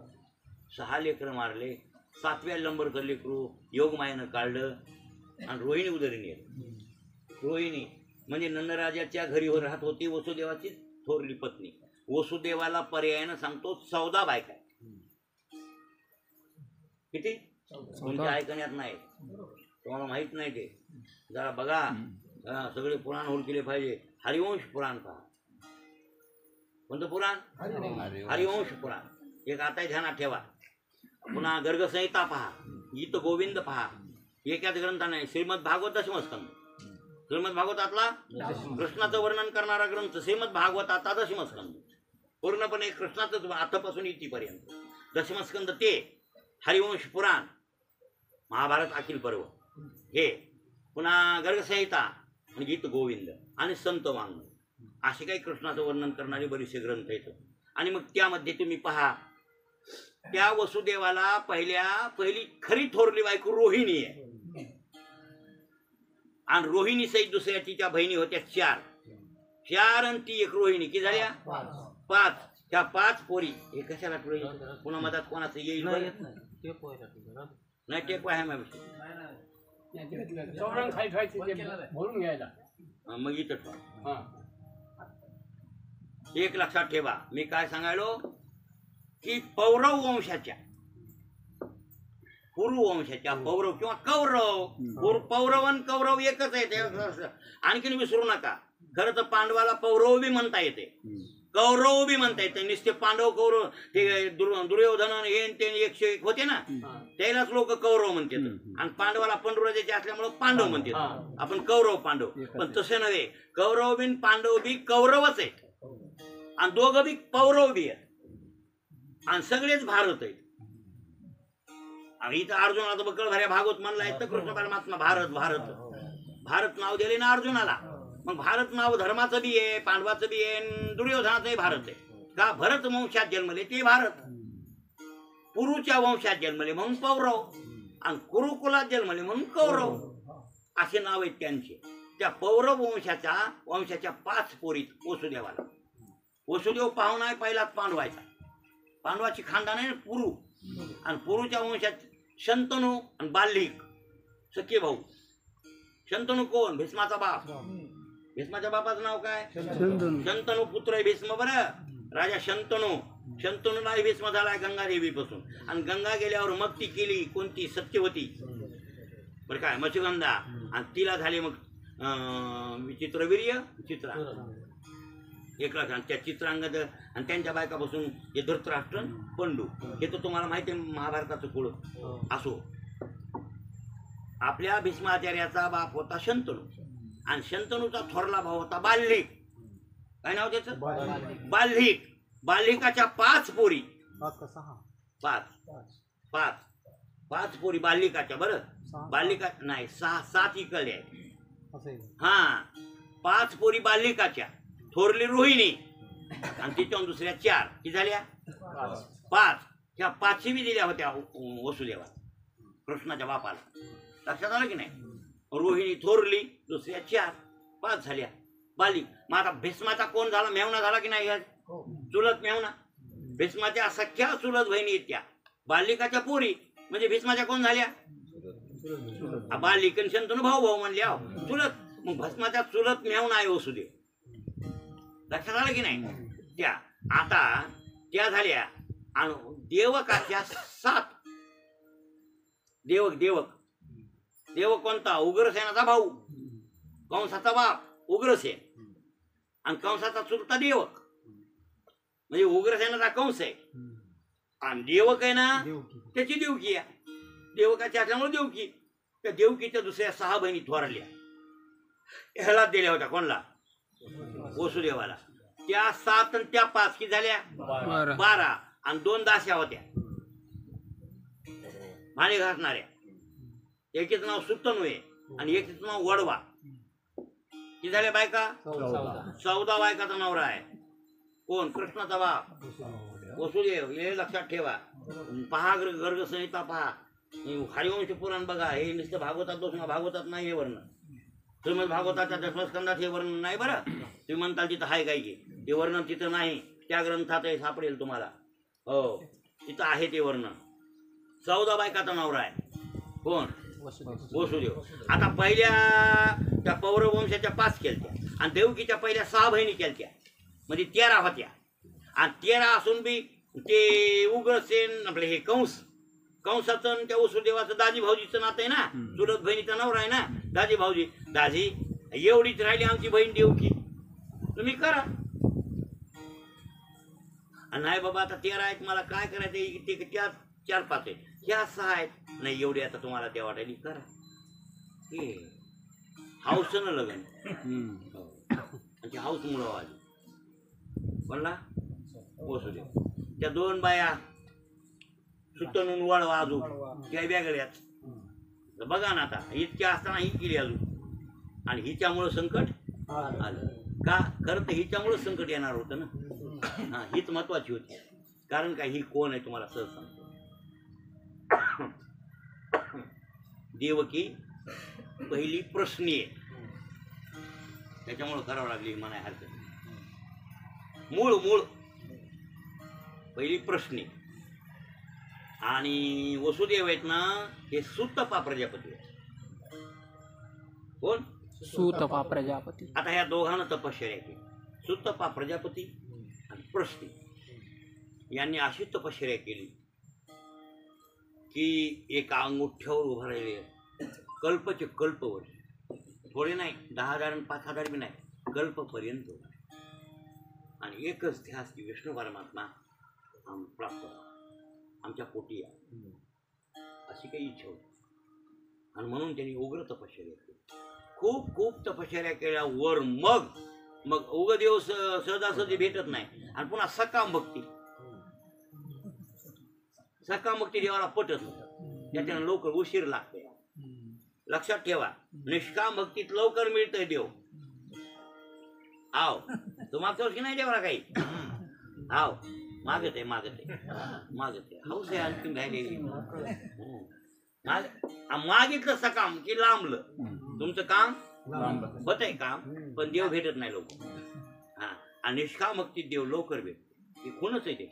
6 लेकरं मारले. 7व्या नंबरचं लेकरू योगमायेनं काढलं आणि रोहिणी उदरी नेलं. रोहिणी म्हणजे नंदराजाच्या घरी राहत होती वसुदेवाची थोरली पत्नी. वसुदेवाला पर्यायानं सांगतो 14 बायका. किती तुमच्या ऐकण्यात नाही तुम्हाला माहित नाही. ते जरा बघा सगळे पुराण होल केले पाहिजे. हरिवंश पुराण पहा. कोणतं पुराण हरिवंश पुराण एक आता ध्यानात ठेवा. पुन्हा गर्गसंहिता पहा. गीत गोविंद पहा. एकाच ग्रंथाने श्रीमद भागवत दशमस्कंद. श्रीमद भागवतातला कृष्णाचं वर्णन करणारा ग्रंथ श्रीमद भागवताचा दशमस्कंद. पूर्णपणे कृष्णाचंच आतापासून इतिपर्यंत दशमस्कंद ते हरिवंश पुराण महाभारत अखिल पर्व हे पुन्हा गर्गसंहिता आणि गीत गोविंद आणि संत वाङ् असे काही कृष्णाचं वर्णन करणारे बरेचसे ग्रंथ आहेत. आणि मग त्यामध्ये तुम्ही पहा त्या वसुदेवाला पहिली खरी थोरली बायको रोहिणी आहे. आणि रोहिणी सहित दुसऱ्या तिच्या बहिणी होत्या 4 आणि ती एक रोहिणी किती झाल्या 5. त्या 5 पोरी हे कशाला पुन्हा मधात कोणाचं येईल नाही टेक आहे मग इथं एक लक्षात ठेवा. मी काय सांगायलो की पौरव वंशाच्या कुरु वंशाच्या पौरव किंवा कौरव पौरव आणि कौरव एकच आहे. आणखीन विसरू नका. खरं तर पांडवाला पौरव बी म्हणता येते कौरव बी म्हणता येते. नुसते पांडव कौरव ते दुर्योधन हे ते 101 होते ना त्यालाच लोक कौरव म्हणतात. आणि पांडवाला पंडुराजाचे असल्यामुळे पांडव म्हणतात. आपण कौरव पांडव पण तसे नव्हे. कौरव बी पांडव बी कौरवच आहेत आणि दोघं बी पौरव बी आहेत आणि सगळेच भारत आहेत. आणि इथं अर्जुनाचं बकळ भऱ्या भागवत म्हणला तर कृष्ण परमात्मा भारत भारत भारत नाव दिले ना अर्जुनाला. मग भारत नाव धर्माचं बी आहे पांडवाचं बी आहे दुर्योधनाचंही भारत आहे. का भरत वंशात जन्मले ते भारत. कुरुच्या वंशात जन्मले म्हणून पौरव आणि कुरुकुलात जन्मले म्हणून कौरव असे नाव आहेत त्यांचे. त्या पौरव वंशाच्या 5 पोरीत वसुदेवाला. वसुदेव पाहुणा आहे पहिलाच पांडवायचा. पांडवाची खानदान आहे पुरु आणि पुरुच्या वंशात शंतनू आणि बाल्लिक सख्खे भाऊ. शंतनू कोण भीष्माचा बाप. भीष्माच्या बापाचं नाव काय शंतनू पुत्र आहे भीष्म. बरं राजा शंतनूला भीष्म झालाय गंगादेवी पासून. आणि गंगा गेल्यावर मग ती केली कोणती सत्यवती बरं काय मत्स्यगंधा. आणि तिला झाले मग विचित्रवीर्य चित्रांगद एक लक्षात. त्या चित्रांगद आणि त्यांच्या बायकापासून हे धृतराष्ट्र पंडू हे तर तुम्हाला माहिती आहे महाभारताचं कुळ. असो, आपल्या भीष्माचार्याचा बाप होता शंतनू आणि शंतनूचा थोरला भाऊ होता बाल्लिक. काय नाव त्याचं? बाल्लिक. बाल्लिकाच्या 5 पोरी. 5 पोरी बाल्लिकाच्या. बरं, बाल्लिका नाही 7 इकडे आहे. हा, 5 पोरी बाल्लिकाच्या. थोरली रोहिणी आणि तिच्याहून दुसऱ्या 4 की झाल्या 5. त्या 5 दिल्या होत्या वसुदेवा कृष्णाच्या बापाला. लक्षात आलं की नाही? रोहिणी थोरली, दुसऱ्या 4, 5 झाल्या बालिक. मग आता भीष्माचा कोण झाला? मेवना झाला की नाही? चुलत मेवना. भीष्माच्या सख्या चुलत बहिणी त्या बालिकाच्या पोरी म्हणजे भीष्माच्या कोण झाल्या? बालिक आणि शंतनू भाऊ भाऊ म्हणले चुलत. मग भस्माच्या चुलत मेवना आहे वसुदेव. लक्षात आलं की नाही? त्या आता त्या झाल्या. आणि देवकाच्या 7 देवक कोणता? उग्रसेनाचा भाऊ, कंसाचा बाप उग्रसेन आणि कंसाचा चुलता देवक म्हणजे उग्रसेनाचा कंस आहे. आणि देवक आहे ना त्याची देवकी आहे. देवकाची असल्यामुळे देवकी. त्या देवकीच्या दुसऱ्या 6 बहिणी थोरल्या ह्याला दिल्या होत्या. कोणला? वसुदेवाला. त्या 7 आणि त्या 5 की झाल्या 12 आणि 2 दास्या होत्या भाणे घासणाऱ्या. एकीचं नाव सुतनू आहे आणि एकीचं नाव वडवा. की झाल्या बायका 14 बायकाचा नवरा आहे. कोण? कृष्णाचा बाप वसुदेव. हे लक्षात ठेवा. पहा गर्ग संहिता पहा, हरिवंश पुराण बघा. हे नुसतं भागवतात बसून भागवतात नाही हे वर्ण. श्रीमद भागवताच्या दशमस्कंदात हे वर्णन नाही. बरं, तुम्ही म्हणताल तिथं आहे काय की ते वर्णन तिथं नाही. त्या ग्रंथात सापडेल तुम्हाला. हो, तिथं आहे ते वर्णन. 14 बायकाचा नवरा आहे. कोण? वसुदेव. आता पहिल्या त्या पौरवंशाच्या 5 केलत्या आणि देवकीच्या पहिल्या 6 बहिणी केलत्या म्हणजे 13 होत्या. आणि 13 असून बी ते उग्रसेन आपले हे कंसाचं आणि त्या वसुदेवाचं दाजी भाऊजीचं नातं आहे ना. चुलत बहिणीचा नवरा आहे ना दाजी भाऊजी. दाजी एवढीच राहिली आमची बहीण देवकी, तुम्ही करा. नाही बाबा आता 13 आहेत, मला काय करायचं? ते त्या 4-5 आहेत, ह्या 6 आहेत. नाही एवढी आता तुम्हाला त्या वाटायला करा. हे हाऊसनं लग्न. आणि हाऊस मुळे आली. म्हणला वसुदेव. त्या 2 बाया सुतनून वळवा अजून त्या वेगळ्याच. बघा ना आता इतक्या असताना ही केली अजून. आणि हिच्यामुळं संकट आलं का? खरं तर हिच्यामुळं संकट येणार होतं ना. हा, हीच महत्वाची होती. कारण काय? ही कोण आहे तुम्हाला सहज सांगतो. देवकी पहिली प्रश्नी आहे त्याच्यामुळं करावं लागली म्हणाय हरकत नाही. मूळ पहिली प्रश्नी. आणि वसुदेव आहेत ना हे सुतपा प्रजापती आहे. कोण? सुतपा प्रजापती. आता ह्या दोघांना तपश्चर्या केली. सुतपा प्रजापती आणि प्रश्नी यांनी अशी तपश्चर्या केली की एका अंगुठ्यावर उभं राहिले कल्पचे कल्पवर. थोडे नाही 10,000 आणि 5,000 बी नाही, कल्पपर्यंत. आणि एकच ध्यास की विष्णू परमात्मा प्राप्त आमच्या पोटी या अशी काही इच्छा होती. आणि म्हणून त्यांनी उग्र तपश्चर्या केली. खूप तपश्चर्या केल्या वर मग उग देव सहजासहजी भेटत नाही. आणि पुन्हा सकाम भक्ती देवाला पटत नाही. त्याच्यानं लवकर उशीर लागते. लक्षात ठेवा, निष्काम भक्तीत लवकर मिळतंय देव. आव तू मागच्या वर्षी नाही देवाला काही. आव मागत आहे हौस आहे आणखी राहिलेली. मागितलं सकाम की लांबलं. तुमचं काम होत आहे काम, पण देव भेटत नाही लवकर. हा, आणि निष्काम भक्तीत देव लवकर भेटते. हे कोणच आहे ते.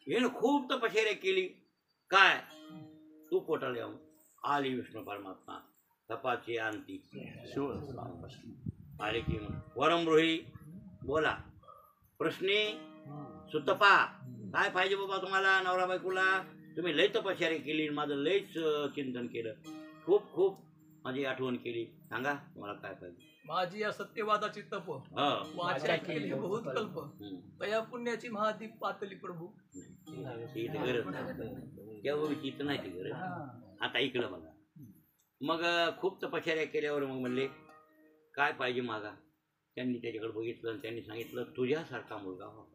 हे खूप तपश्चर्या केली. काय? तू पोटाला येऊन आली विष्णू परमात्मा तपाची आणती आले की वरमरोही बोला. प्रश्नी सुतपा काय पाहिजे बाबा तुम्हाला? नवरा बायकोला तुम्ही लय तपश्चर्या केली, माझं लयच चिंतन केलं, खूप माझी आठवण केली. सांगा तुम्हाला काय पाहिजे? माझी या सत्यवादाची तप हो वाचा केली बहुत कल्प हम्म. तया पुण्याची महादीप पातली प्रभू. ती इथं गरज नाही तेव्हा इथं नाही ती गरज. आता इकडं बघा मग खूप तपश्चर्या केल्यावर मग म्हणले काय पाहिजे मागा. त्यांनी त्याच्याकडे बघितलं आणि त्यांनी सांगितलं तुझ्यासारखा मुलगा हो.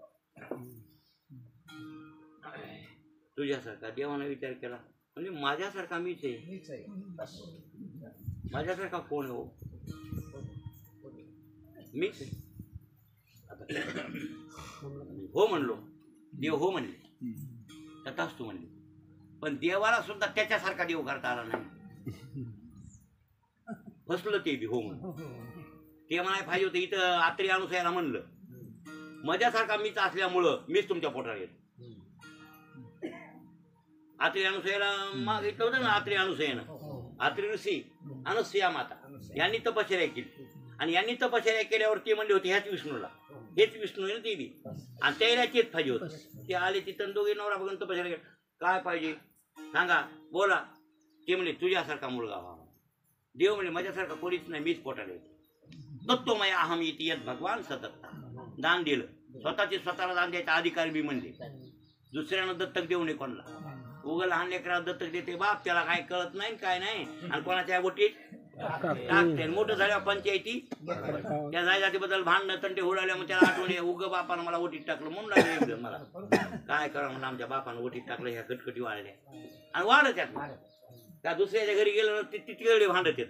तुझ्यासारखा. देवाने विचार केला म्हणजे माझ्यासारखा मीच आहे. माझ्यासारखा कोण हो. मीच आहे. आता हो म्हणलो. देव हो म्हणले तथास्तु म्हणले. पण देवाला सुद्धा त्याच्यासारखा देव करता आला नाही. फसलं ते बी हो म्हणून. ते म्हणाय पाहिजे होतं इथं आत्री अनुसयाला म्हणलं माझ्यासारखा मीच असल्यामुळं मीच तुमच्या पोटात येतो. आत्री अनुसयाला मागितलं होतं ना. आत्री अनुसयानं आत्री ऋषी अनुसया माता यांनी तपश्चर्या केली आणि यांनी तपश्चर्या केल्यावर ते म्हणले होते ह्याच विष्णूला. हेच विष्णू आहे ना ते बी. आणि त्याला तेच पाहिजे होतं. ते आले तिथं दोघे नवरा बघून तपश्चर्या केली. काय पाहिजे सांगा बोला. ते म्हणले तुझ्यासारखा मुलगा व्हावा. देव म्हणजे माझ्यासारखा कोणीच नाही मीच पोटाला येतो. दत्तोमय अहम इति यद भगवान सदत्ता. दान दिलं. स्वतःचे स्वतःला दान द्यायचा अधिकार बी म्हणले. दुसऱ्यानं दत्तक देऊ नये कोणाला. उगा लहान लेकराला दत्तक देते बाप त्याला काय कळत नाही काय नाही आणि कोणाच्या बोटीत टाकते. मोठं झाल्यावर पंचायती त्या जायजातीबद्दल भांडणं तंटे उडाल्या. मग त्याला आठवण उग बापानं मला ओटीत टाकलं म्हणून लागले मला काय करा म्हणून आमच्या बापानं ओटीत टाकलं. ह्या कटकटी वाढल्या आणि वाढत यात त्या दुसऱ्याच्या घरी गेलं तिकडे भांडत येत.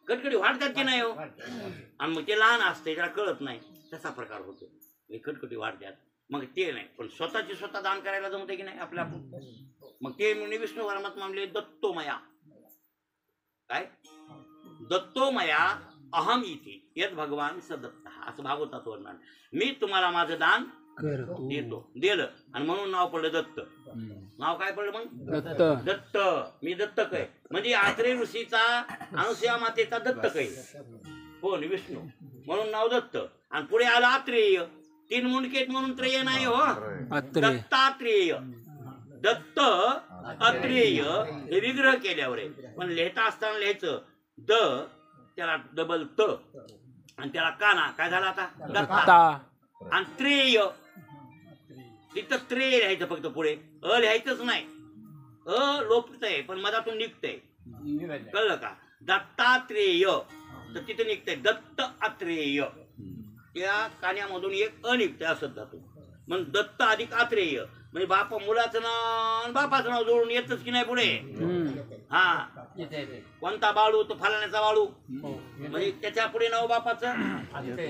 कटकटी वाढतात की नाही हो. आणि मग ते लहान असते त्याला कळत नाही. तसा प्रकार होतो. कटकटी वाढतात मग ते नाही. पण स्वतःची स्वतः दान करायला जमते की नाही आपल्या आपण. मग ते म्हणजे विष्णू परमात्मा म्हणले दत्तोमया. काय दत्तोमया अहम इति यद भगवान सदत्ता. असं भागवतात वर्णन. मी तुम्हाला माझं दान देतो. दिलं आणि म्हणून नाव पडलं दत्त. नाव काय पडलं मग दत्त. मी दत्तक आहे म्हणजे आत्रेय ऋषीचा अनुसया मातेचा दत्तक आहे कोण विष्णू म्हणून नाव दत्त. आणि पुढे आलं आत्रेय. तीन मुंडकेत म्हणून त्रेय नाही हो. दत्तात्रेय दत्त अत्रेय हे विग्रह केल्यावर आहे. पण लिहिता असताना लिहायचं द त्याला डबल त आणि त्याला काना काय झाला आता दत्ता. आणि त्रेय तिथं त्रेय लिहायचं फक्त. पुढे अ लिहायचंच नाही. अ लोपत आहे पण मधातून निघतंय. कळलं का. दत्तात्रेय तर तिथे निघतंय दत्त अत्रेय. त्या कान्यामधून एक अ निघतंय असं धातू. मग दत्त अधिक आत्रेय म्हणजे बापा मुलाचं नाव आणि बापाचं नाव जोडून येतच की नाही पुढे. हा कोणता बाळू तो फलाण्याचा बाळू म्हणजे त्याच्या पुढे नाव बापाचं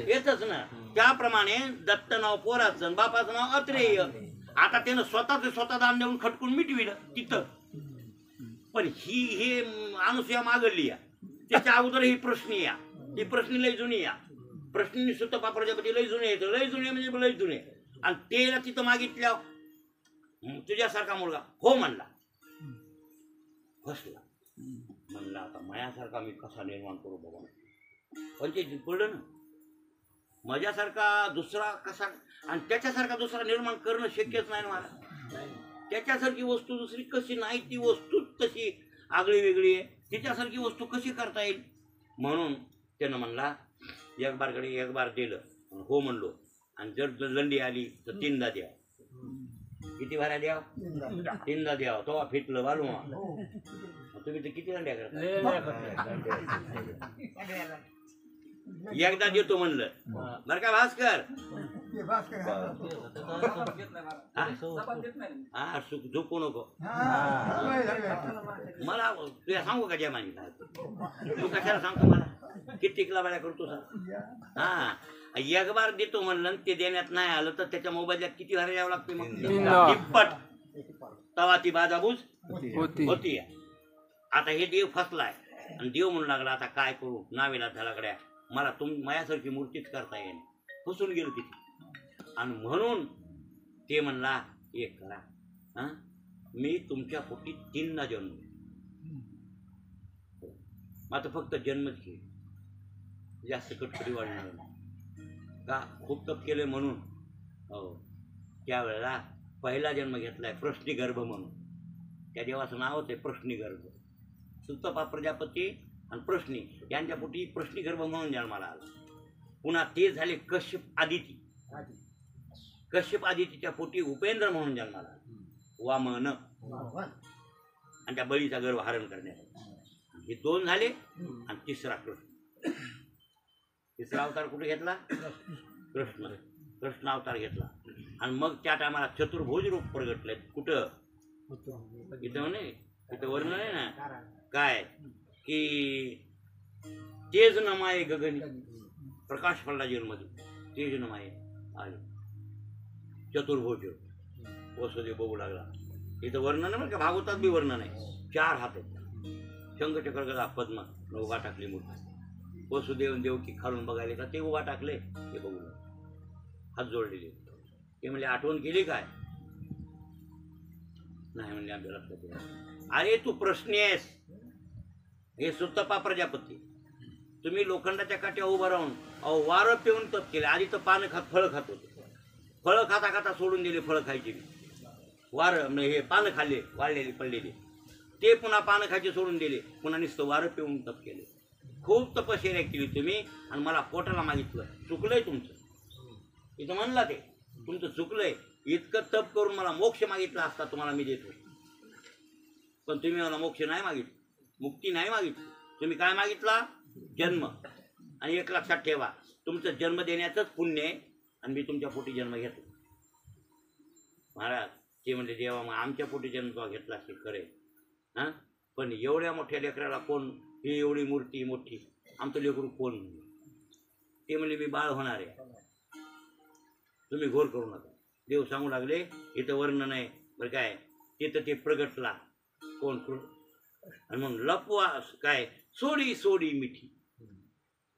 येतच ना. त्याप्रमाणे दत्त नाव पोराचं आणि बापाचं नाव अत्रेय. आता त्यानं स्वतःच स्वतः दान देऊन खटकून मिटविलं तिथं. पण हे अनुसया मागडली या. त्याच्या अगोदर ही प्रश्नी या. ही प्रश्नी लय जुनी या. प्रश्नी सुतपा प्रजापती लय जुने येतं. लय जुने म्हणजे लय जुने. आणि तेला तिथं मागितल्या तुझ्यासारखा मुलगा हो म्हणला. फसला. म्हणला आता माझ्यासारखा मी कसा निर्माण करू बाबा. पण ते पडलं ना. माझ्यासारखा दुसरा कसा आणि त्याच्यासारखा दुसरा निर्माण करणं शक्यच नाही ना मला. त्याच्यासारखी वस्तू दुसरी कशी नाही. ती वस्तूच तशी आगळी वेगळी आहे. तिच्यासारखी वस्तू कशी करता येईल. म्हणून त्यानं म्हणला एक बारकडे एक बार दिलं हो म्हणलो. आणि जर लंडी आली तर तीनदा द्या. किती भाऱ्या द्या तीनदा द्या. तो फिटलं बालू तुम्ही तर किती लंड्या करता. एकदा देतो म्हणलं बरं का भास्कर. हा झोपू नको. मला तुला सांगू का जमानी तू कशाला सांगतो मला किती बाळ्या करतो हा. एक बार देतो म्हणलं ते देण्यात नाही आलं तर त्याच्या मोबाईलला किती भारी द्यावं लागते मग तिप्पट. तवा ती बाजाबूज होती. आता हे देव फसलाय आणि देव म्हणू लागला आता काय करू नावेला झालाकड्या मला माझ्यासारखी मूर्तीच करता येईल. फसून गेलो तिथे. आणि म्हणून ते म्हणला एक करा हा मी तुमच्या पोटी तीनदा जन्म. आता फक्त जन्मच घे. जास्त कटकटी वाढणार का खूप तप केले म्हणून. हो त्यावेळेला पहिला जन्म घेतलाय प्रश्निगर्भ म्हणून. त्या देवाचं नावच आहे प्रश्निगर्भ. सुतपा प्रजापती आणि प्रश्नी यांच्या पोटी प्रश्नी गर्भ म्हणून जन्माला आला. पुन्हा ते झाले कश्यप आदिती. कश्यप आदितीच्या पोटी उपेंद्र म्हणून जन्माला आला, वामन, आणि त्या बळीचा गर्भ हरण करण्यासाठी. हे 2 झाले. आणि तिसरा कृष्ण. तिसरा अवतार कुठे घेतला? कृष्ण. कृष्ण अवतार घेतला. आणि मग त्या टायमाला चतुर्भुज रूप प्रगटले. कुठं? इथं नाही, तिथं वर्णन आहे ना काय की तेज नमाये गगनी, प्रकाश पडला जन्ममध्ये, तेज नमाये आले चतुर्भुज. वसुदेव बघू लागला. इथं वर्णन आहे बरं का, भागवतात बी वर्णन आहे. 4 हात आहेत, शंखचक्र गदा पद्म उभा टाकली मूर्ती. वसुदेव देवकी खालून बघायला का ते उभा टाकले, ते बघू हात जोडलेले. ते म्हणजे आठवण केली काय? नाही म्हणजे आमच्या लक्षात येईल. अरे तू प्रश्नी आहेस. हे सुतपा प्रजापती, तुम्ही लोखंडाच्या काट्या उभा राहून वारं पिऊन तप केले. आधी तर पानं खात फळं खात होते, फळं खाता खाता सोडून दिले फळं खायची. वारं हे पानं खाल्ले वाळलेली पडलेली, ते पुन्हा पानं खायचे सोडून दिले. पुन्हा नुसतं वारं पिऊन तप केले. खूप तपश्चर्या केली तुम्ही आणि मला पोटाला मागितलं. चुकलंय तुमचं. इथं म्हणला ते तुमचं चुकलंय. इतकं तप करून मला मोक्ष मागितला असता तुम्हाला मी देतो, पण तुम्ही मला मोक्ष नाही मागितलं, मुक्ती नाही मागितली. तुम्ही काय मागितला? जन्म. आणि एक लक्षात ठेवा, तुमचं जन्म देण्याचंच पुण्य आहे आणि मी तुमच्या पोटी जन्म घेतो. महाराज ते म्हणजे देवा मग आमच्या पोटी जन्म तो घेतला असेल खरे, हां, पण एवढ्या मोठ्या लेकराला कोण, ही एवढी मूर्ती मोठी, आमचं लेकरू कोण? ते म्हणजे मी बाळ होणार आहे, तुम्ही घोर करू नका. देव सांगू लागले. इथं वर्णन आहे बरं काय, तिथं ते प्रगटला कोण? आणि म्हणून लपवा काय, सोडी सोडी मिठी,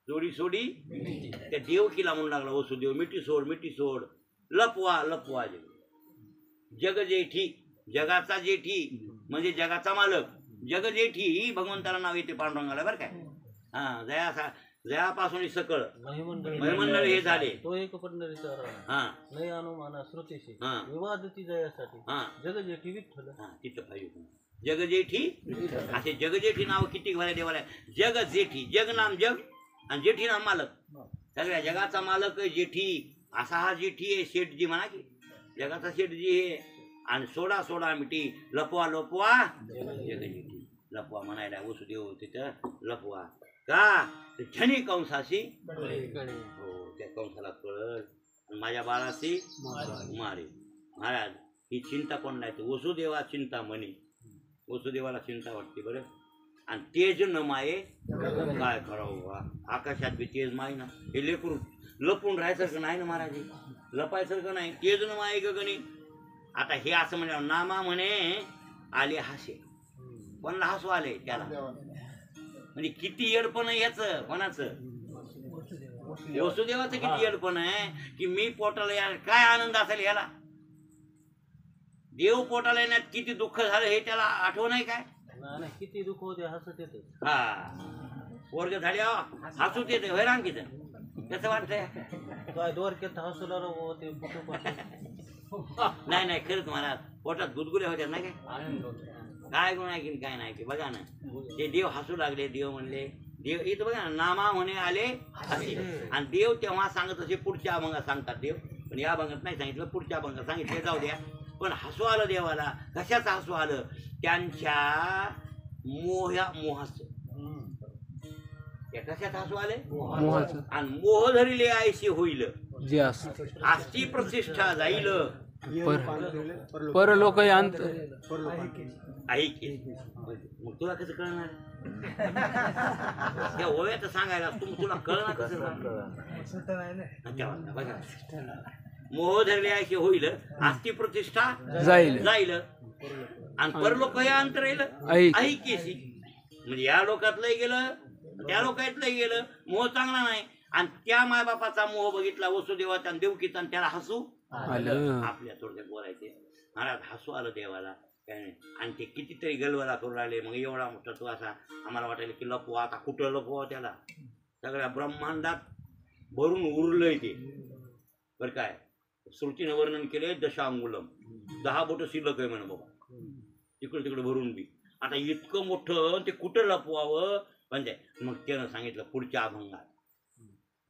सोडी सोडी त्या देवकीला म्हणू लागला वसुदेव, मिठी सोड मिठी सोड, लपवा लपवा जग जेठी. जगाचा जेठी म्हणजे जगाचा मालक. जग जेठी ही भगवंताला नाव येते पांडुरंगाला बरं काय. हा, जयापासून सकळ महिमंडळ हे झाले. तो एक पंढरीचा हा नाही अनुमाना श्रुतीशी हा विवादती जयासाठी हा जगजेठी विठ्ठल. हा तिथं पाहिजे जगजेठी. असे जगजेठी नाव किती भल्या देवाला. जग जेठी, जग नाम जग आणि जेठी नाम मालक. सगळ्या जगाचा मालक जेठी. असा हा जेठी आहे, शेठजी म्हणा की जगाचा शेठजी आहे. आणि सोडा सोडा मिठी, लपवा लपवा जगजेठी. लपवा म्हणायला वसुदेव तिथं लपवा का झनी कंसाशी हो, त्या कंसाला कळल माझ्या बाळाशी मारे. महाराज ही चिंता कोण नाही, वसुदेवा चिंता म्हणी. वसुदेवाला चिंता वाटते बरं. आणि तेज न माये काय करावं बा, आकाशात बी तेज माय ना. हे लेकरू लपून राहायसारखं नाही ना महाराज, लपायसारखं नाही. तेज न माये गगनी. आता हे असं म्हणजे नामा म्हणे आले हासे, कोणाला हसू आले त्याला. म्हणजे किती येडपण आहे याचं कोणाचं? वसुदेवाचं किती येडपण आहे की मी पोटाला या काय आनंद असेल याला. देव पोटाला येण्यात किती दुःख झालं हे त्याला आठवण आहे काय? नाही किती दुःख होते हसत येते. हा वर्ग झाले हसूच येते हैराण किती कसं वाटतंय काय द्वारकेत हसू लागलो ते फोटो. नाही नाही खरंच महाराज पोटात गुदगुल्या होत्या ना काय गुण आहे की काय नाही की बघा ना. ते देव हसू लागले. देव म्हणले देव इथं बघा ना, नामा म्हणे आले हसी. आणि देव तेव्हा सांगत असे पुढच्या अभंगात सांगतात देव, पण या अभंगात नाही सांगितलं, पुढच्या अभंगात सांगितले जाऊ द्या. पण हसू आलं देवाला. कशाचं हसू आलं? त्यांच्या मोहाचं. त्या कशात हसू आले? आणि मोह धरिले आयशी होईल, आस्ती प्रतिष्ठा जाईल, परलोक अंत ऐक. मग तुला कसं कळणार? त्या ओव्यात सांगायला तुला कळणार कसं? बघा, मोह धरले असे होईल, आस्ती प्रतिष्ठा जाईल जाईल, आणि परलोक हे अंतर राहील ऐकेसी. म्हणजे या लोकातलंही गेलं त्या लोकातलंही गेलं. मोह चांगला नाही. आणि त्या मायबापाचा मोह बघितला वसुदेवाचा आणि देवकीचा, आणि त्याला हसू आलं. आपल्या थोडक्यात बोलायचे महाराज हसू आलं देवाला काय नाही. आणि ते कितीतरी गलवला करू राहिले. मग एवढा मोठा तो असा आम्हाला वाटायला की लपवा, आता कुठं लपवा त्याला. सगळ्या ब्रह्मांडात भरून उरलंय ते बरं काय. श्रुतीनं वर्णन केलंय दशांगुलम, 10 बोट शिल्लक आहे म्हणे बाबा तिकडे तिकडे भरून बी. आता इतकं मोठं ते कुठं लपवावं म्हणजे मग त्यानं सांगितलं पुढच्या अभंगात,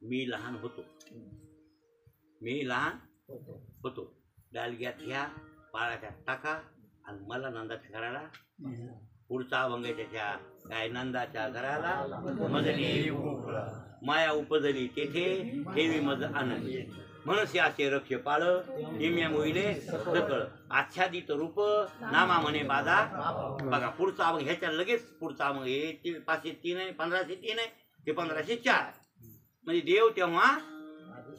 मी लहान होतो, मी लहान होतो, डालग्यात घ्या पाळाच्या टाका आणि मला नंदाच्या घराला. पुढचा अभंग त्याच्या काय, नंदाच्या घराला मजली माया उपजली तेथे ठेवी मज आनंद, मनसे असे रक्ष पाळ निम्या मोहिले सकळ, आच्छादित रूप नामा म्हणे बाजा. बघा पुढचा अभंग, ह्याच्या लगेच पुढचा अभंग हे 503 आहे, 1503 आहे, ते 1504. म्हणजे देव तेव्हा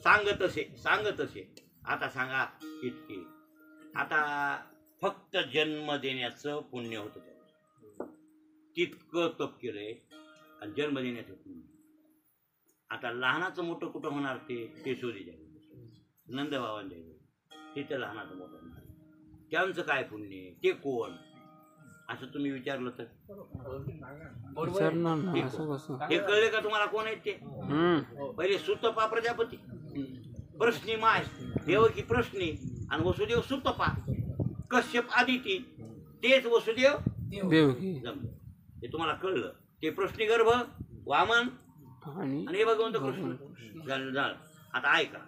सांगत असे. आता सांगा इतकी, आता फक्त जन्म देण्याचं पुण्य होतं तितकं तप केलंय आणि जन्म देण्याचं पुण्य. आता लहानाचं मोठं कुठं होणार, ते शोधीच्या नंदबाबांच्या तिथं लहानाचं मोठं होणार. त्यांचं काय पुण्य, ते कोण असं तुम्ही विचारलं तर हे कळले का तुम्हाला कोण आहेत ते? पहिले सुतपा प्रजापती, प्रश्नी माय देवकी प्रश्नी आणि वसुदेव सुतपा, कश्यप आदिती, तेच वसुदेव जमले. हे तुम्हाला कळलं, ते प्रश्नी गर्भ वामन आणि हे भगवंत कृष्ण झालं. आता ऐका,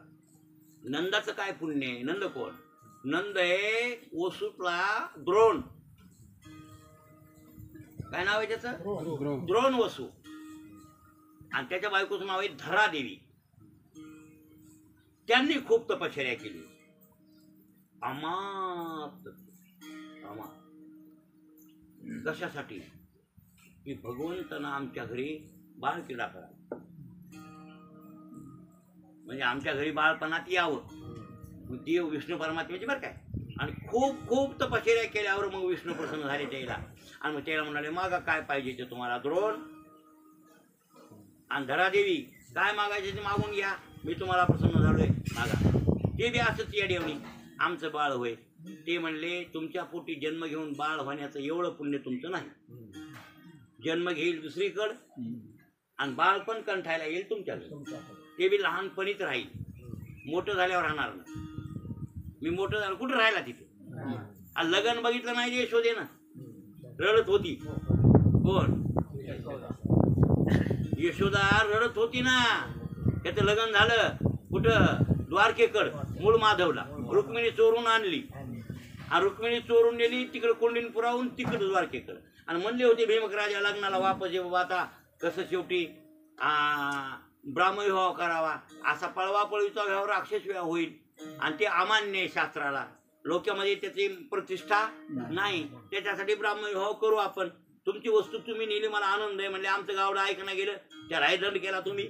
नंदाचं काय पुण्य आहे? नंद कोण? नंद आहे वसुतला द्रोण, काय नाव आहे त्याचं? द्रोण वसू. आणि त्याच्या बायकोचं नाव आहे धरादेवी. त्यांनी खूप तपश्चर्या केली, अमाप. कशासाठी? की भगवंतानं आमच्या घरी बाळ क्रीडा करा, म्हणजे आमच्या घरी बाळपणात यावं. देव विष्णू परमात्म्याची बरं काय. आणि खूप खूप तपश्चर्या केल्यावर मग विष्णू प्रसन्न झाले त्याला. आणि मग त्याला म्हणाले मागा काय पाहिजे ते तुम्हाला द्रोण. आणि धरादेवी काय मागायचे ते मागून घ्या, मी तुम्हाला प्रसन्न झालोय, मागा. ते बी असंच या देवणी आमचं बाळ होय. ते म्हणले तुमच्या पोटी जन्म घेऊन बाळ होण्याचं एवढं पुण्य तुमचं नाही. जन्म घेईल दुसरीकडं आणि बाळ पण कंठायला येईल तुमच्याकडे. ते बी लहानपणीच राहील, मोठं झाल्यावर राहणार नाही. मी मोठं झालं कुठं राहिला तिथे? लग्न बघितलं नाही यशोदेनं, रडत होती. कोण? यशोदा रडत होती ना. त्याचं लग्न झालं कुठं? द्वारकेकड, मूळ माधवला. रुक्मिणी चोरून आणली आणि रुक्मिणी चोरून नेली तिकडे कोंडीन पुरावून तिकडे द्वारकेकड. आणि म्हणले होते भीमक राजा लग्नाला वापस ये बाबा, आता कसं शेवटी ब्राह्मविवाह करावा, असा पळवापळवीचा व्यवहार राक्षस विवाह होईल आणि ते अमान्य आहे शास्त्राला, लोकांमध्ये त्याची प्रतिष्ठा नाही. त्याच्यासाठी ब्राह्मविवाह करू आपण. तुमची वस्तू तुम्ही नेली, मला आनंद आहे. म्हणजे आमचं गावडं ऐकणं गेलं, त्या रायदंड केला तुम्ही,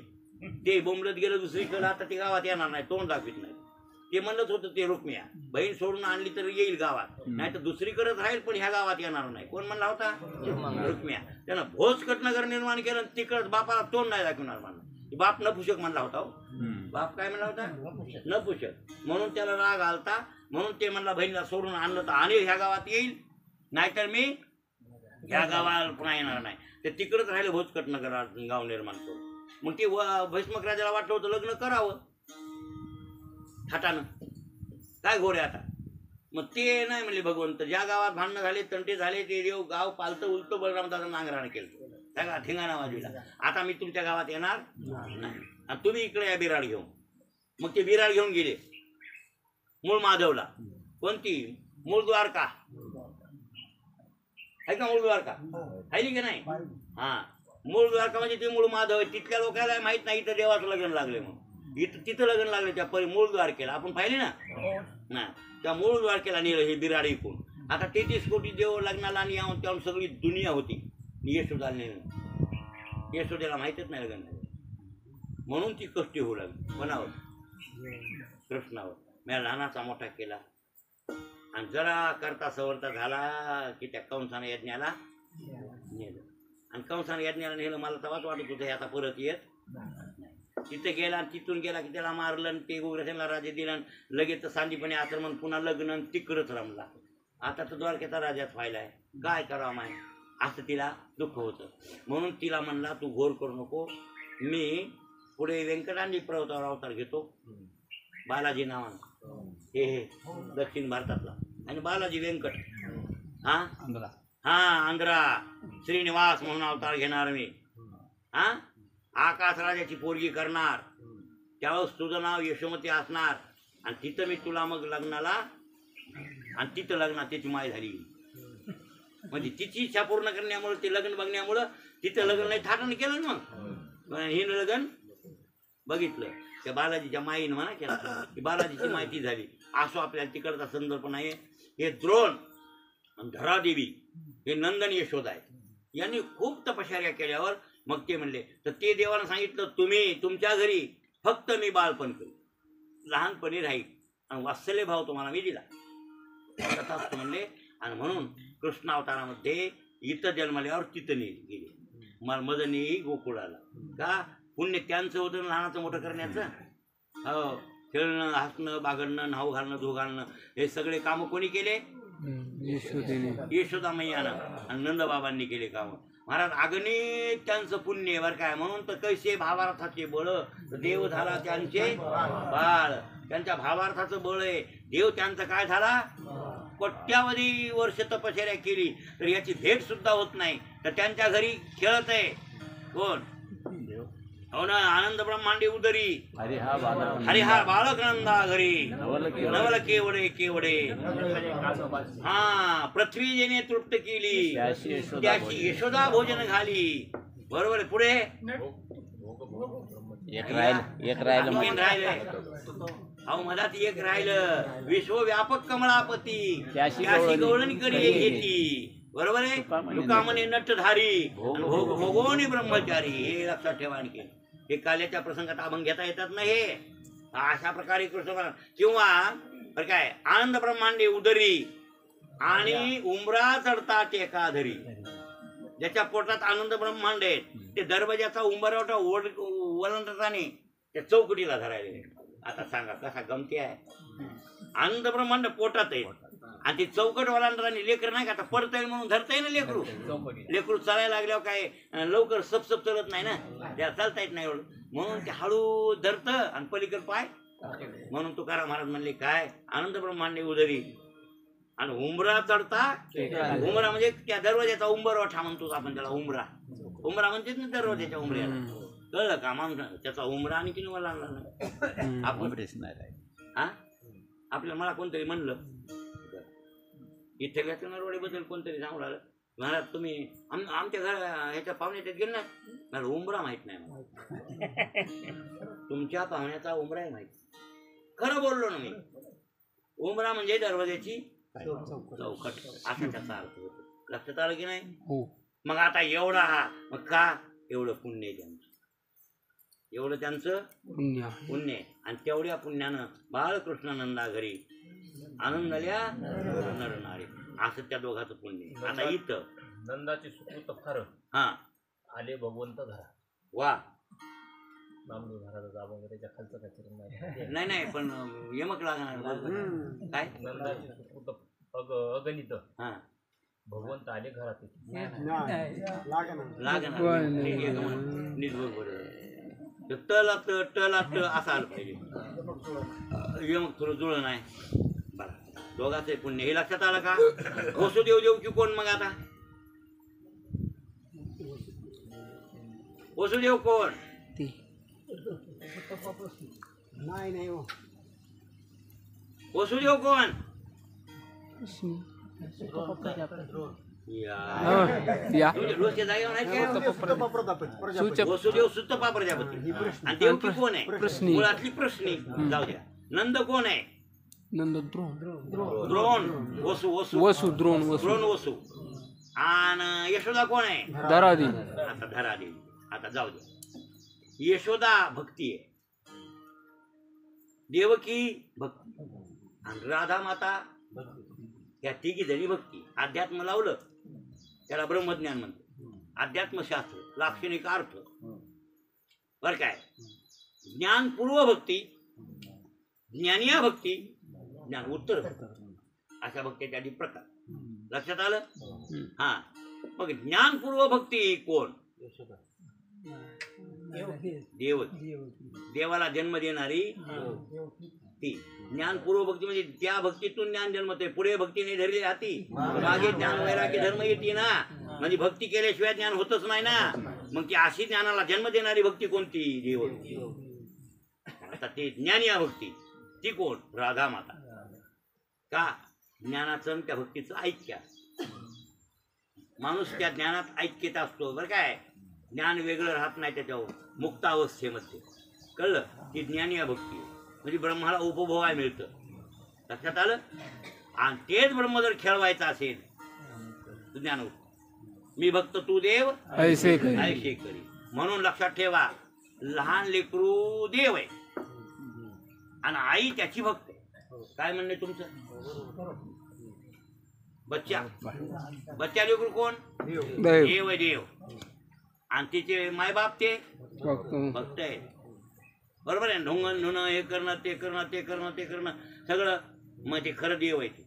ते बोंबलत गेलं दुसरीकडे. आता ते गावात येणार नाही, तोंड दाखवित नाही. ते म्हणत होतं ते रुक्मिया, बहीण सोडून आणली तर येईल गावात, नाही तर दुसरीकडेच राहील, पण ह्या गावात येणार नाही. कोण म्हणला होता? रुक्मिया. त्यानं भोजकटनगर निर्माण केलं, तिकडच बापाला तोंड नाही दाखवणार म्हणलं. बाप नपुषक म्हणला होता. बाप काय म्हणला होता? नपुषक. म्हणून त्याला राग आलता. म्हणून ते म्हणला बहिणीला सोडून आणलं तर आणि ह्या गावात येईल, नाहीतर मी ह्या गावाला पुन्हा येणार नाही. ते तिकडच राहिले भोजकटनगर गाव निर्माण करून. मग ते भैष्मक राजाला वाटलं होतं लग्न करावं थाटानं, काय घोडे आता. मग ते नाही म्हणले भगवंत. ज्या गावात भांडणं झाले, तंटे झाले, ते देव गाव पालतं उलटं बलरामदादा नांगराण केलं, त्या ठिंगाणा वाजविला. आता मी तुमच्या गावात येणार नाही आणि तुम्ही इकडे या बिराड घेऊन. मग ते बिराड घेऊन गेले मूळ माधवला. कोणती? मूळ द्वारका आहे का? मूळ द्वारका आहे की नाही? हा, मूळ द्वारका म्हणजे ते मूळ माधव आहे. तिथल्या लोकांना माहित नाही इथं देवाचं लग्न लागले. मग इथं तिथं लग्न लागले त्या मूळ द्वारकेला. आपण पाहिले ना, त्या मूळ द्वारकेला नेलं हे बिराड इकून. आता 33 कोटी देव लग्नाला आणि त्यावर सगळी दुनिया होती. यशोदाला नेलं. यशोदेला माहितच नाही लग्न, म्हणून ती कष्टी होऊ लागली. कोणावर? कृष्णावर. मी लहानाचा मोठा केला आणि जरा करता सवरता झाला की त्या कंसाने यज्ञाला नेलं. आणि कंसाने यज्ञाला नेलं. मला तेव्हाच वाटत होतं हे आता परत येत नाही. तिथे गेला आणि तिथून गेला की त्याला मारलं आणि ते उग्रसेनला राजे दिला. लगेच सांदीपणे आक्रमण, पुन्हा लग्न, तिकडच रमला. आता तर द्वारकेचा राजाच व्हायलाय, काय करावं माय, असं तिला दुःख होतं. म्हणून तिला म्हणला तू घोर करू नको, मी पुढे व्यंकटांनी पर्वतावर अवतार घेतो बालाजी नावानं. हे दक्षिण भारतातला आणि बालाजी व्यंकट. हा, आंध्रा श्रीनिवास म्हणून अवतार घेणार मी. हा आकाश राजाची पोरगी करणार, त्यावेळेस तुझं नाव यशोमती असणार आणि तिथं मी तुला मग लग्नाला आणि तिथं लग्नात त्याची माय झाली. म्हणजे तिची इच्छा पूर्ण करण्यामुळे ते लग्न बघण्यामुळं तिथं लग्न नाही थाटाने केलं ना. मग हिनं लग्न बघितलं त्या बालाजीच्या माईनं म्हणा केला की बालाजीची माहिती झाली. असो आपल्याला तिकडचा संदर्भ नाही. हे द्रोण आणि धरादेवी हे नंदन यशोदा आहे. यांनी खूप तपश्चर्या केल्यावर मग ते म्हणले तर ते देवानं सांगितलं तुम्ही तुमच्या घरी फक्त मी बाळपण करू, लहानपणी राहील आणि वात्सल्य भाव तुम्हाला मी दिला तथास्तु म्हणले. आणि म्हणून कृष्ण अवतारामध्ये इथं जन्मल्यावर तिथं गेले. मला मदन येई गोकुळाला का पुण्य त्यांचं होतं लहानाचं मोठं करण्याचं. हो खेळणं हसणं बागडणं नाव घालणं धू घालणं हे सगळे कामं कोणी केले? यशोदा मैयानं आणि नंदबाबांनी केले कामं. महाराज अगणित त्यांचं पुण्य बरं काय. म्हणून तर कैसे भावार्थाचे बळ देव झाला त्यांचे बाळ. त्यांच्या भावार्थाचं बळ आहे. देव त्यांचं काय झाला कोट्यावधी वर्ष तपश्चर्या केली तर याची भेट सुद्धा होत नाही. तर त्यांच्या घरी खेळत आहे कोण? हो ना आनंद ब्रह्मांडे उदरी हरिहा बालक नंदा घरी नवल केवडे केवडे. हा पृथ्वी जेने तृप्त केली त्याची यशोदा भोजन घाली. बरोबर आहे. पुढे एक राहिलंय. अहो मला ती एक राहिलं विश्वव्यापक कमळापती त्याशी गवळणी करी घेती. बरोबर आहे. तुका म्हणे नटधारी भोगोनी ब्रह्मचारी. हे लक्षात ठेवा. आणखी हे काल्याच्या प्रसंगात अभंग घेता येतात ना. हे अशा प्रकारे कृष्ण किंवा बरं काय आनंद ब्रह्मांडे उदरी आणि उंबरा चढता टेकाधरी. ज्याच्या पोटात आनंद ब्रह्मांड आहे ते दरवाजाचा उंबरावटा ओलांडताने त्या चौकटीला धरायले. आता सांगा कसा गमती आहे. आनंद ब्रह्मांड पोटात आहे आणि ती चौकट ओलांडताने लेकर नाही का आता पडता येईल म्हणून धरता येईल ना. लेकरू चालायला लागल्यावर काय लवकर सपसप चलत नाही ना. त्या चालता येत नाही एवढं म्हणून ते हळू धरतं आणि पलीकड पाय. म्हणून तुकाराम महाराज म्हणले काय आनंद ब्रह्मांडे उदरी आणि उंबरा चढता. उंबरा म्हणजे त्या दरवाजाचा उंबरवाठा म्हणतो आपण त्याला. उंबरा उंबरा म्हणतेच ना दरवाजाच्या उंबऱ्याला. कळलं का माणूस त्याचा उंबरा आणि किती मला आणला नाही आपण. हा आपल्याला मला कोणतरी म्हणलं इथे रोडीबद्दल कोणतरी सांगू लागलं महाराज तुम्ही आमच्या घर ह्याच्या पाहुण्याच्यात गेले ना. मला उंबरा माहित नाही. तुमच्या पाहुण्याचा उंबरा माहित. खरं बोललो ना मी. उंबरा म्हणजे दरवाजाची चौकट असा त्याचा अर्थ होतो. लक्षात आलं की नाही. मग आता एवढा हा मग का एवढं पुण्य आहे त्यांचं. एवढं त्यांचं पुण्य आहे आणि तेवढ्या पुण्यानं बाळकृष्णानंदा घरी आनंदल्या नरणारे असं त्या दोघांचं पुण्य. आता इथं नंदाची सुकृत फार हा आले भगवंत घरा. वा नामदेव महाराजाचा अभंग त्याच्या खालचं काय नाही नाही पण यमक लागणार काय. नंदाची सुकृत अगणित हा भगवंत आले घरात लागणार नीट बरोबर. टलात टलात असं आलं पाहिजे. यमक थोडं जुळलं नाही. बरं दोघांचे पुण्य हे लक्षात आलं का. वसुदेव देवकी कोण मग आता. वसुदेव कोण. वसुदेव कोण. रोजच्या जागेवर नाही काय. वसुदेव सुतपा प्रजापती आणि देवकी कोण आहे मुळातली प्रश्नी. जाऊ द्या. नंद कोण आहे. नंद द्रोण वसु वसु वसु द्रोण द्रोण वसु. आणि यशोदा कोण आहे. धरादेवी. आता धरादेवी. आता जाऊ द्या. यशोदा भक्ती आहे. देवकी भक्ती आणि राधा माता या तिघी जणी भक्ती. अध्यात्म लावलं त्याला ब्रह्मज्ञान म्हणतो. अध्यात्मशास्त्र लाक्षणिक अर्थ बर काय. ज्ञानपूर्व भक्ती ज्ञानिया भक्ती ज्ञान उत्तर भक्ती अशा भक्तीच्या आधी प्रकार. लक्षात आलं. हा मग ज्ञानपूर्व भक्ती कोण. देवकी. देवाला जन्म देणारी ती. ज्ञानपूर्व भक्ती म्हणजे त्या भक्तीतून ज्ञान जन्मते. पुढे भक्ती नाही धरली हाती मागे ज्ञान वैराग्य धर्म येते ना. म्हणजे भक्ती केल्याशिवाय ज्ञान होतच नाही ना. मग ती अशी ज्ञानाला जन्म देणारी भक्ती कोणती? देव भक्ती. आता ते ज्ञानिया भक्ती ती कोण? राधा माता. का? ज्ञानाचं आणि त्या भक्तीचं ऐक्य. माणूस त्या ज्ञानात ऐक्यता असतो बरं काय. ज्ञान वेगळं राहत नाही त्याच्यावर मुक्तावस्थेमध्ये. कळलं? की ज्ञानिया भक्ती म्हणजे ब्रह्माला उपभोगाय मिळतं. लक्षात आलं? आणि तेच ब्रह्म जर खेळवायचं असेल तर ज्ञान. मी भक्त तू देव ऐसे करी. ऐसे करी. म्हणून लक्षात ठेवा, लहान लेकरू देव आहे आणि आई त्याची भक्त आहे. काय म्हणणे तुमचं? बच्चा लेकरू कोण? देव. देव आहे देव. आणि तिचे मायबाप ते भक्त. भक्त आहे. बरोबर आहे. ढोंगण धुणं हे करणं ते करणं ते करणं ते करणं सगळं मग ते खरं देव आहे ते.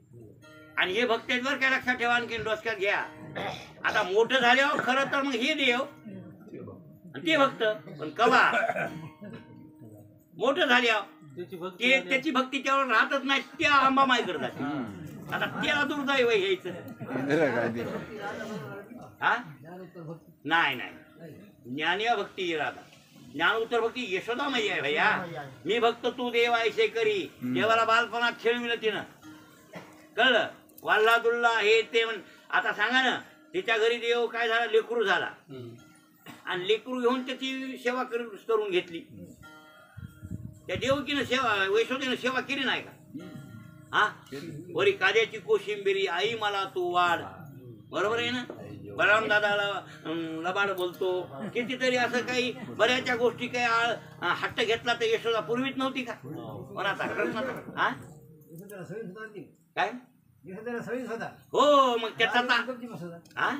आणि हे भक्त आहेत बरं काय. लक्षात ठेवा. आणखी डोसक्यात घ्या. आता मोठं झाल्यावर खरं तर मग हे देव आणि ते भक्त. पण कवा मोठं झाल्यावर ते त्याची भक्ती त्यावर राहतच नाही. त्या आंबा माय करतात. आता त्याला दुर्दैव घ्यायचं. हा नाही नाही. ज्ञानिया भक्ती राधा. ज्ञान उत्तर भक्ती यशोदा माई आहे भैया. मी भक्त तू देव ऐसे करी. देवाला बालपणात खेळविलं तिनं. कळलं? वाल्ला दुल्ला हे ते आता सांगा ना. तिच्या घरी देव काय झाला? लेकरू झाला. आणि लेकरू घेऊन त्याची सेवा करून घेतली. त्या देवकीनं सेवा यशोदेनं सेवा केली नाही का? हा वरी काद्याची कोशिंबिरी आई मला तू वाढ. बरोबर आहे ना? बळराम दादाला लबाड बोलतो. कितीतरी असं काही बऱ्याचशा गोष्टी काही हट्ट घेतला तर यशोदा पूर्वीच नव्हती का? कोणाचा हट्ट नव्हता. हा काय? हो मग त्याचा हा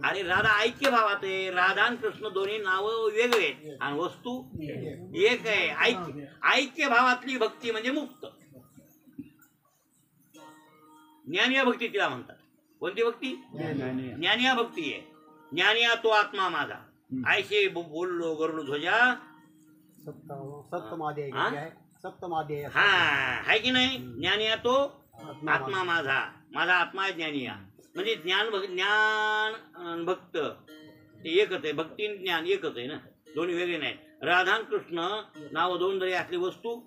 अरे राधा ऐक्य भावात आहे. राधा आणि कृष्ण दोन्ही नावं वेगळे आहेत आणि वस्तू एक आहे. ऐक्य भावातली भक्ती म्हणजे मुक्त. ज्ञानिया भक्ती तिला म्हणतात. कोणती भक्ती? ज्ञानिया भक्ती आहे. ज्ञानिया तो आत्मा माझा. ऐसे बोललो गरुड ध्वजा. हा आहे की नाही? ज्ञानिया तो आत्मा माझा. माझा आत्मा आहे ज्ञानिया. म्हणजे ज्ञान भक्त ते एकच आहे. भक्ती ज्ञान एकच आहे ना. दोन्ही वेगळे नाही. राधा कृष्ण नाव दोन जरी असली वस्तू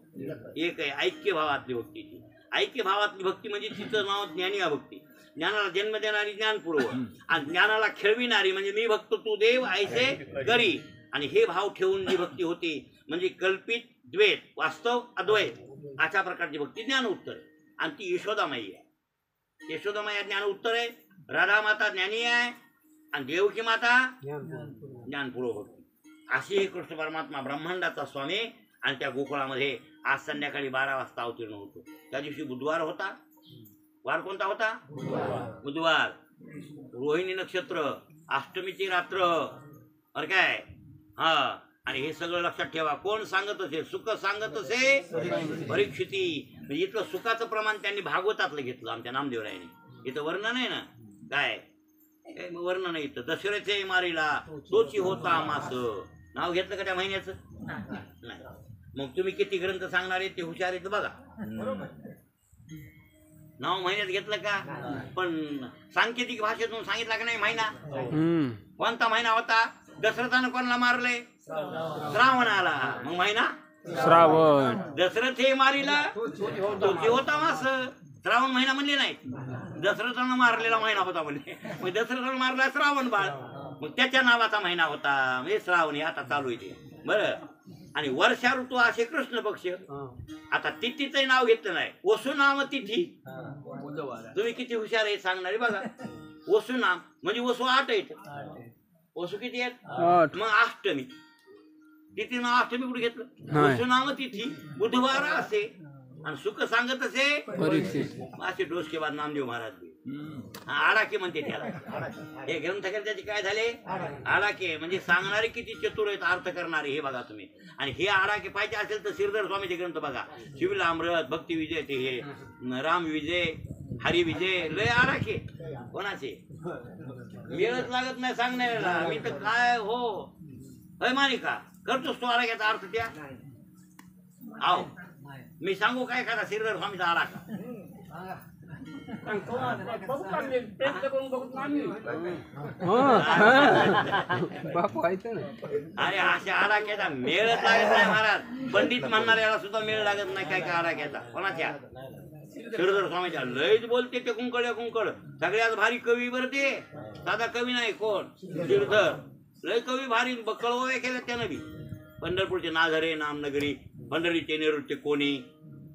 एक आहे. ऐक्य भावातली भक्ती. ऐक्य भावातली भक्ती म्हणजे तिचं नाव ज्ञानिया भक्ती. ज्ञानाला जन्म देणारी ज्ञानपूर्व आणि ज्ञानाला खेळविणारी म्हणजे मी भक्त तू देव ऐसे करी. आणि हे भाव ठेवून जी भक्ती होती म्हणजे कल्पित द्वैत वास्तव अद्वैत अशा प्रकारची भक्ती ज्ञान उत्तर आहे. आणि ती यशोदामाई आहे. यशोदामाई ज्ञान उत्तर आहे. राधा माता ज्ञानी आहे आणि देवकी माता ज्ञानपूर्व भक्ती. अशी हे कृष्ण परमात्मा ब्रह्मांडाचा स्वामी. आणि त्या गोकुळामध्ये आज संध्याकाळी 12 वाजता अवतीर्ण होतो. त्या दिवशी बुधवार होता. वार कोणता होता? बुधवार. रोहिणी नक्षत्र. अष्टमीची रात्र. बरं काय? हा आणि हे सगळं लक्षात ठेवा. कोण सांगत असे? सुख सांगत असे परीक्षिती. म्हणजे इथलं सुखाचं प्रमाण त्यांनी भागवतातलं घेतलं आमच्या नामदेवरायांनी. इथं वर्णन आहे ना. काय वर्णन नाही. इथं दशरथे मारिला तोची होता मास. नाव घेतलं का त्या महिन्याचं? नाही. मग तुम्ही किती ग्रंथ सांगणार आहे ते हुशार आहेत बघा. नाव महिन्यात घेतलं का? पण सांकेतिक भाषेतून सांगितलं का नाही महिना? कोणता महिना होता? दशरथानं कोणाला मारले? श्रावणाला. मग महिना श्रावण. दशरथे मारिला तोची होता मास. श्रावण महिना म्हणले नाही. दशरथानं मारलेला महिना होता म्हणले. मग दशरथानं मारला श्रावण बाळ. मग त्याच्या नावाचा महिना होता म्हणजे श्रावण. हे आता चालू आहे बरं. आणि वर्षा ऋतू असे कृष्ण पक्ष. आता तिथीचं नाव घेतलं नाही. वसु नाम तिथी. तुम्ही किती हुशार आहे सांगणारे बघा. वसु नाम म्हणजे वसु 8 आहेत. वसु किती आहेत? मग अष्टमी. तिथी नाव अष्टमी कुठे घेतलं? वसु नाम तिथी बुधवार असे आणि सुख सांगत असे असे डोसकेबाद नामदेव महाराज. आडाके म्हणते त्याला. हे ग्रंथकर्त्याचे काय झाले? आडाके म्हणजे सांगणारे किती चतुर आहेत अर्थ करणारे हे बघा तुम्ही. आणि हे आडाके पाहिजे असेल तर श्रीधर स्वामीचे ग्रंथ बघा. शिवलामृत, भक्ती विजय, ते हे राम विजय, हरी विजय. लय आडाके कोणाचे वेळच लागत नाही सांगण्याला. मी तर काय हो हय मानिका करतोस तो आडाक्याचा अर्थ त्या. आहो मी सांगू काय करा श्रीधर स्वामीचा आडाका. बघू लागले, प्रयत्न करून बघतो ना आम्ही. बापू ऐकतं ना. अरे अशा आडाख्याचा मेळच लागत नाही महाराज. पंडित म्हणणाऱ्याला सुद्धा मेळ लागत नाही. काय काय आडाख्याचा कोणाच्या श्रीधर स्वामीच्या लयच बोलते ते कुंकड कुंकड. सगळ्यात भारी कवी बरं ते. साधा कवी नाही कोण श्रीधर. लय कवी भारी कळवया केल्या त्यानं बी. पंढरपूरचे नाझरे नामनगरी, पंढरीचे नेरूळचे कोणी,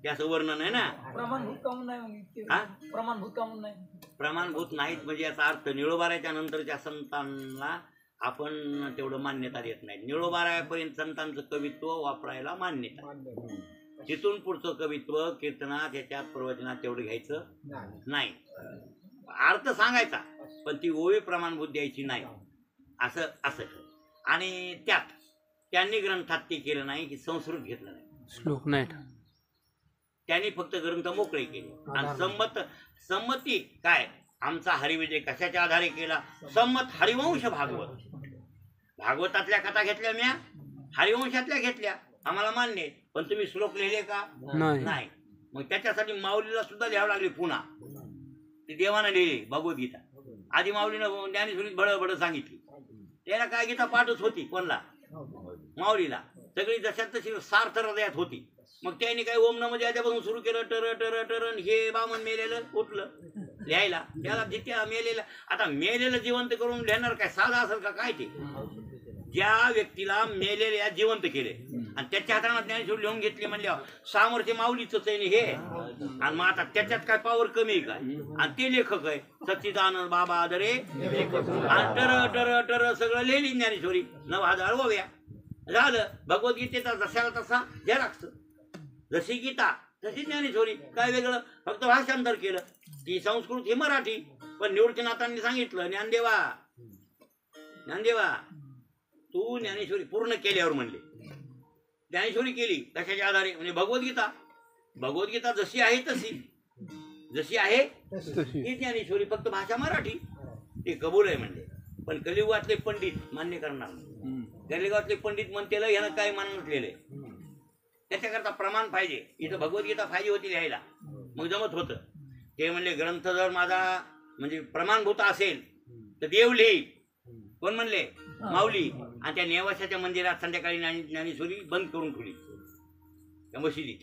त्याचं वर्णन आहे ना. प्रमाणभूत कामून नाही मग इतके. हा? प्रमाणभूत कामून नाही. प्रमाणभूत नाहीत म्हणजे याचा अर्थ निळोबाराच्या नंतरच्या संतांना आपण तेवढं मान्यता देत नाही. निळोबारापर्यंत संतांचं कवित्व वापरायला मान्यता. तिथून पुढचं कवित्व कीर्तनात याच्यात प्रवचनात तेवढं घ्यायचं नाही. अर्थ सांगायचा पण ती ओवी प्रमाणभूत द्यायची नाही. असं असं. आणि त्यात त्यांनी ग्रंथात ते केलं नाही की संस्कृत घेतलं नाही. श्लोक नाही. त्यांनी फक्त ग्रंथ मोकळे केले. आणि संमती काय आमचा हरिविजय कशाच्या आधारे केला. संमत हरिवंश भागवत. भागवतातल्या कथा घेतल्या म्या, हरिवंशातल्या घेतल्या, आम्हाला मान्य आहे. पण तुम्ही श्लोक लिहिले का नाही. मग त्याच्यासाठी माऊलीला सुद्धा लिहावं लागले पुन्हा. ती देवानं लिहिली भगवद्गीता. आधी माऊलीनं ज्ञानेश्वरीत बडबड सांगितली. त्याला काय गीता पाठच होती कोणला माऊलीला. सगळी जशात तशी सार्थ हृदयात होती. मग त्यांनी काय ओम नमः आल्यापासून सुरू केलं. टर टर टर हे बामन मेलेलं उठलं लिहायला. त्याला जिथे मेलेलं आता मेलेलं जिवंत करून लिहिणार काय साधा असेल का काय. ते ज्या व्यक्तीला मेलेल्या जिवंत केले आणि त्याच्या हाताने ज्ञानेश्वरी लिहून घेतली म्हणल्यावर सामर्थ्य माऊलीच आहे हे. आणि मग आता त्याच्यात काय पावर कमी आहे काय. आणि ते लेखक आहे सच्चिदानंद बाबा आदरे. आणि टर टर टर सगळं लिहिली ज्ञानेश्वरी. 9000 ओव्या झालं. भगवद्गीतेचा जशाला तसा झेरॉक्स. जशी गीता तशी ज्ञानेश्वरी. काय वेगळं फक्त भाषांतर केलं. ती संस्कृत ही मराठी. पण निवृत्तीनाथांनी सांगितलं ज्ञानदेवा ज्ञानदेवा तू ज्ञानेश्वरी पूर्ण केल्यावर म्हणले. ज्ञानेश्वरी केली कशाच्या आधारे म्हणजे भगवद्गीता. भगवद्गीता जशी आहे तशी जशी आहे ही ज्ञानेश्वरी फक्त भाषा मराठी. ते कबूल आहे म्हणले. पण कलियुगातले पंडित मान्य करणार. कलियुगातले पंडित म्हणतेल ह्यानं काय मान नसलेलं आहे. त्याच्याकरता प्रमाण पाहिजे. इथं भगवद्गीता पाहिजे होती लिहायला मग जमत होतं. ते म्हणले ग्रंथ जर माझा म्हणजे प्रमाणभूत असेल तर देव लिही. कोण म्हणले माऊली. आणि त्या नेवाशाच्या मंदिरात संध्याकाळी ज्ञानेश्वरी बंद करून ठेवली त्या मशिदीत.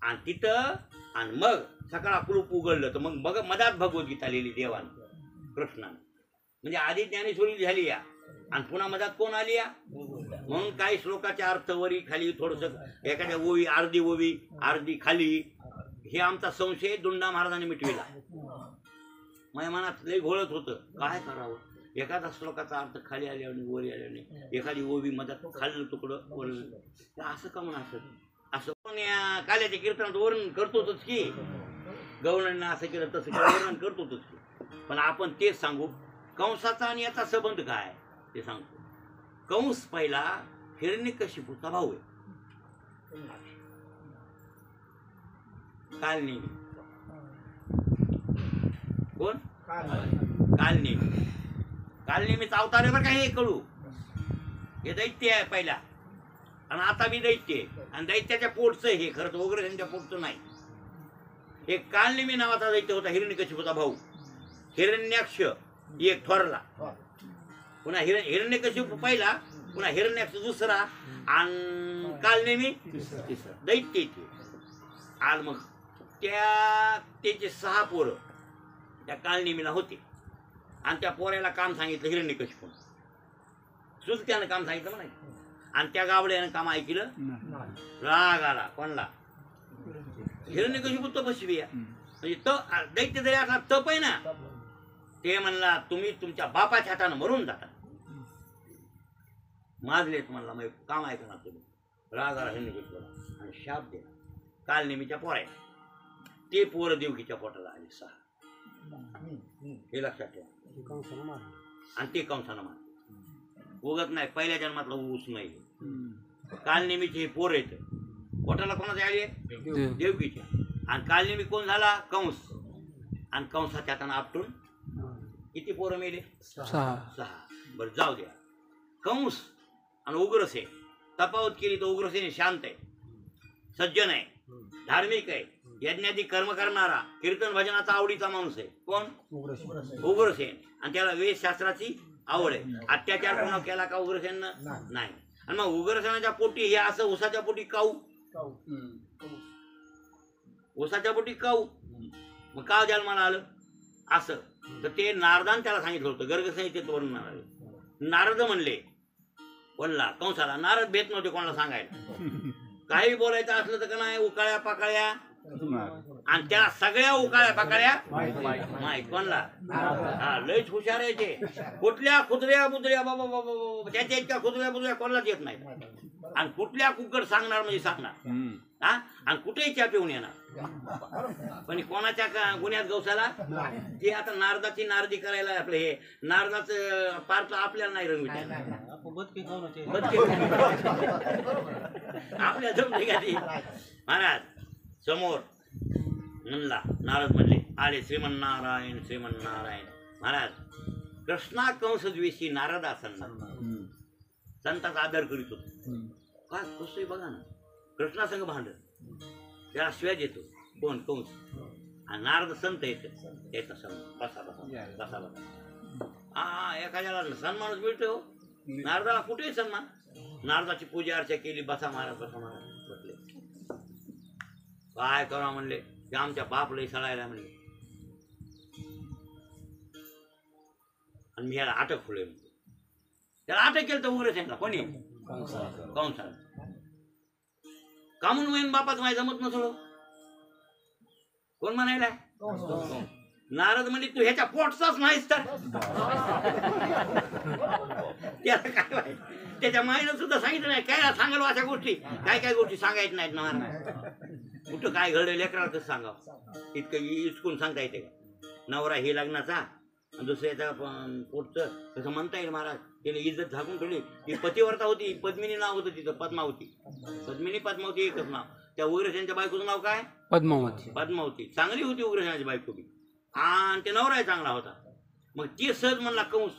आणि तिथं आणि मग सकाळ कुलूप उघडलं तर मग मधात भगवद्गीता लिहिली देवानं कृष्णानं. म्हणजे आधी ज्ञानेश्वरी झाली या आणि पुन्हा मधात कोण आली या. म्हणून काही श्लोकाच्या अर्थ वरी खाली थोडस एखाद्या ओवी अर्धी ओवी अर्धी खाली. हे आमचा संशय दुंडा महाराजांनी मिटविला. माझ्या मनात लय घोळत होतं काय करावं. एखादा श्लोकाचा अर्थ खाली आल्याने वरी आल्याने एखादी ओवी मधात खाल्लं तुकडं वरलं असं का म्हणून असं असं. पण या काल्याच्या कीर्तनात वर्णन करतोच की गवळणानं असं केलं तसं केलं वर्णन करतोच की. पण आपण तेच सांगू कंसाचा आणि याचा संबंध काय ते सांगतो. कंस पहिला हिरण्यकशिपूचा भाऊ आहे. कालनेमी कोण कालनेमी. कालनेमीचा अवतार आहे बरं का हे कळू. हे दैत्य आहे पहिला आणि आता मी दैत्य आहे. आणि दैत्याच्या पोटचं हे खरंच वगैरे त्यांच्या पोटचं नाही. एक कालनेमी नावाचा दैत्य होता हिरण्यकशिपूचा भाऊ. हिरण्याक्ष एक थोरला. पुन्हा हिरण्यकशिपू पहिला पुन्हा हिरण्याक्ष दुसरा आणि कालनेमी दैत्य ते. आणि मग त्याचे 6 पोरं त्या कालनेमीला होते. आणि त्या पोऱ्याला काम सांगितलं हिरण्यकशिपून. सुलत्यानं काम सांगितलं म्हणायचं. आणि त्या गावड्यानं काम ऐकलं. राग आला कोणला हिरण्यकशिपू तपस्वी आहे. म्हणजे दैत्य जरी असला तप आहे ना. ते म्हणला तुम्ही तुमच्या बापाच्या हातानं मरून जाता. माजलेत म्हणला मग काम ऐका ना तुम्ही. राग आला हिरण्यकशिपूला आणि शाप दिला. कालनेमीच्या पोऱ्या ते पोरं देवकीच्या पोटाला आले 6. हे लक्षात ठेवा. आणि ते कंसानं मारले. उगत नाही पहिल्या जन्मातला ऊस नाही. कालनेमीचे हे पोर येत पोटाला कोणाचे आले देवकीच्या. आणि कालनेमी कोण झाला कंस. आणि कंसाच्या हातानं आपटून किती पोरं मेले 6. बरं जाऊ द्या. कंस आणि उग्रसेन तफावत केली तर उग्रसेन शांत आहे सज्जन आहे धार्मिक आहे. यज्ञादी कर्म करणारा कीर्तन भजनाचा आवडीचा माणूस आहे कोण उग्रसेन आणि त्याला वेदशास्त्राची आवड आहे अत्याचार कोणा केला का उग्रसेननं नाही आणि मग उग्रसेनाच्या पोटी हे असं उसाच्या पोटी काऊ उसाच्या पोटी काऊ मग का जन्माला आलं असं तर ते नारदान त्याला सांगितलं होतं गर्गसंहितेत वर्णन आलं नारद म्हणले कोणला कंसाला नारद भेट नव्हते कोणाला सांगायला काही बोलायचं असलं तर का नाही उकाळ्या पाकाळ्या आणि त्याला सगळ्या उकाळ्या पाकाळ्या माहित कोणला हा लयच हुशार आहे ते कुठल्या खुदऱ्या बुदऱ्या बाबा बाबा त्याच्या इतक्या खुदऱ्या बुदऱ्या कोणालाच येत नाही आणि कुठल्या कुकर सांगणार म्हणजे सांगणार हा आणि कुठेही चहा पिऊन येणार पण कोणाच्या गुन्ह्यात गवसाला ते आता नारदाची नारदी करायला आपलं हे नारदाचं पार्थ आपल्याला नाही रंग आपल्या जमते का ती महाराज समोर म्हणला नारद म्हणले आले श्रीमन्नारायण श्रीमन्नारायण महाराज कृष्णा कंस द्वेषी नारद असं संताचा आदर करीत होतो का कसं बघा ना कृष्णा संघ भांड त्याला शिवाय देतो कोण कंस आणि नारद संत येतो संत बसा बसा बसा बसा हा एखाद्याला सन्मानच मिळतो नारदाला कुठेही सन्मान नारदाची पूजा अर्चा केली बसा महाराज बसले काय करा म्हणले ते आमच्या बापला सळायला म्हणले आणि मी याला अटक फुले त्याला अटक केलं तर उग्रसेनला कोणी कंसाला का म्हणून वैन बापाच माझ्या जमत नसलो कोण म्हणायला नारद म्हणजे तू ह्याच्या पोटचाच नाहीस तर त्याला काय माहिती त्याच्या माईनं सुद्धा सांगितलं नाही काय सांगाल अशा गोष्टी काय काय गोष्टी सांगायच्या नाहीत ना कुठं काय घडलं लेकराला कसं सांगावं इतकं इचकून सांगता येते का नवरा हे लग्नाचा दुसऱ्याचा पोटचं तसं म्हणता येईल महाराज त्याने इज्जत झाकून ठेवली ती पतिव्रता होती पद्मिनी नाव होतं तिथं पद्मावती पद्मावती एकच नाव त्या उग्रसेनच्या बायकोचं नाव काय पद्मावती चांगली होती उग्रसेनाची बायको बी आणि ते नवराही चांगला होता मग ते सहज म्हणला कंस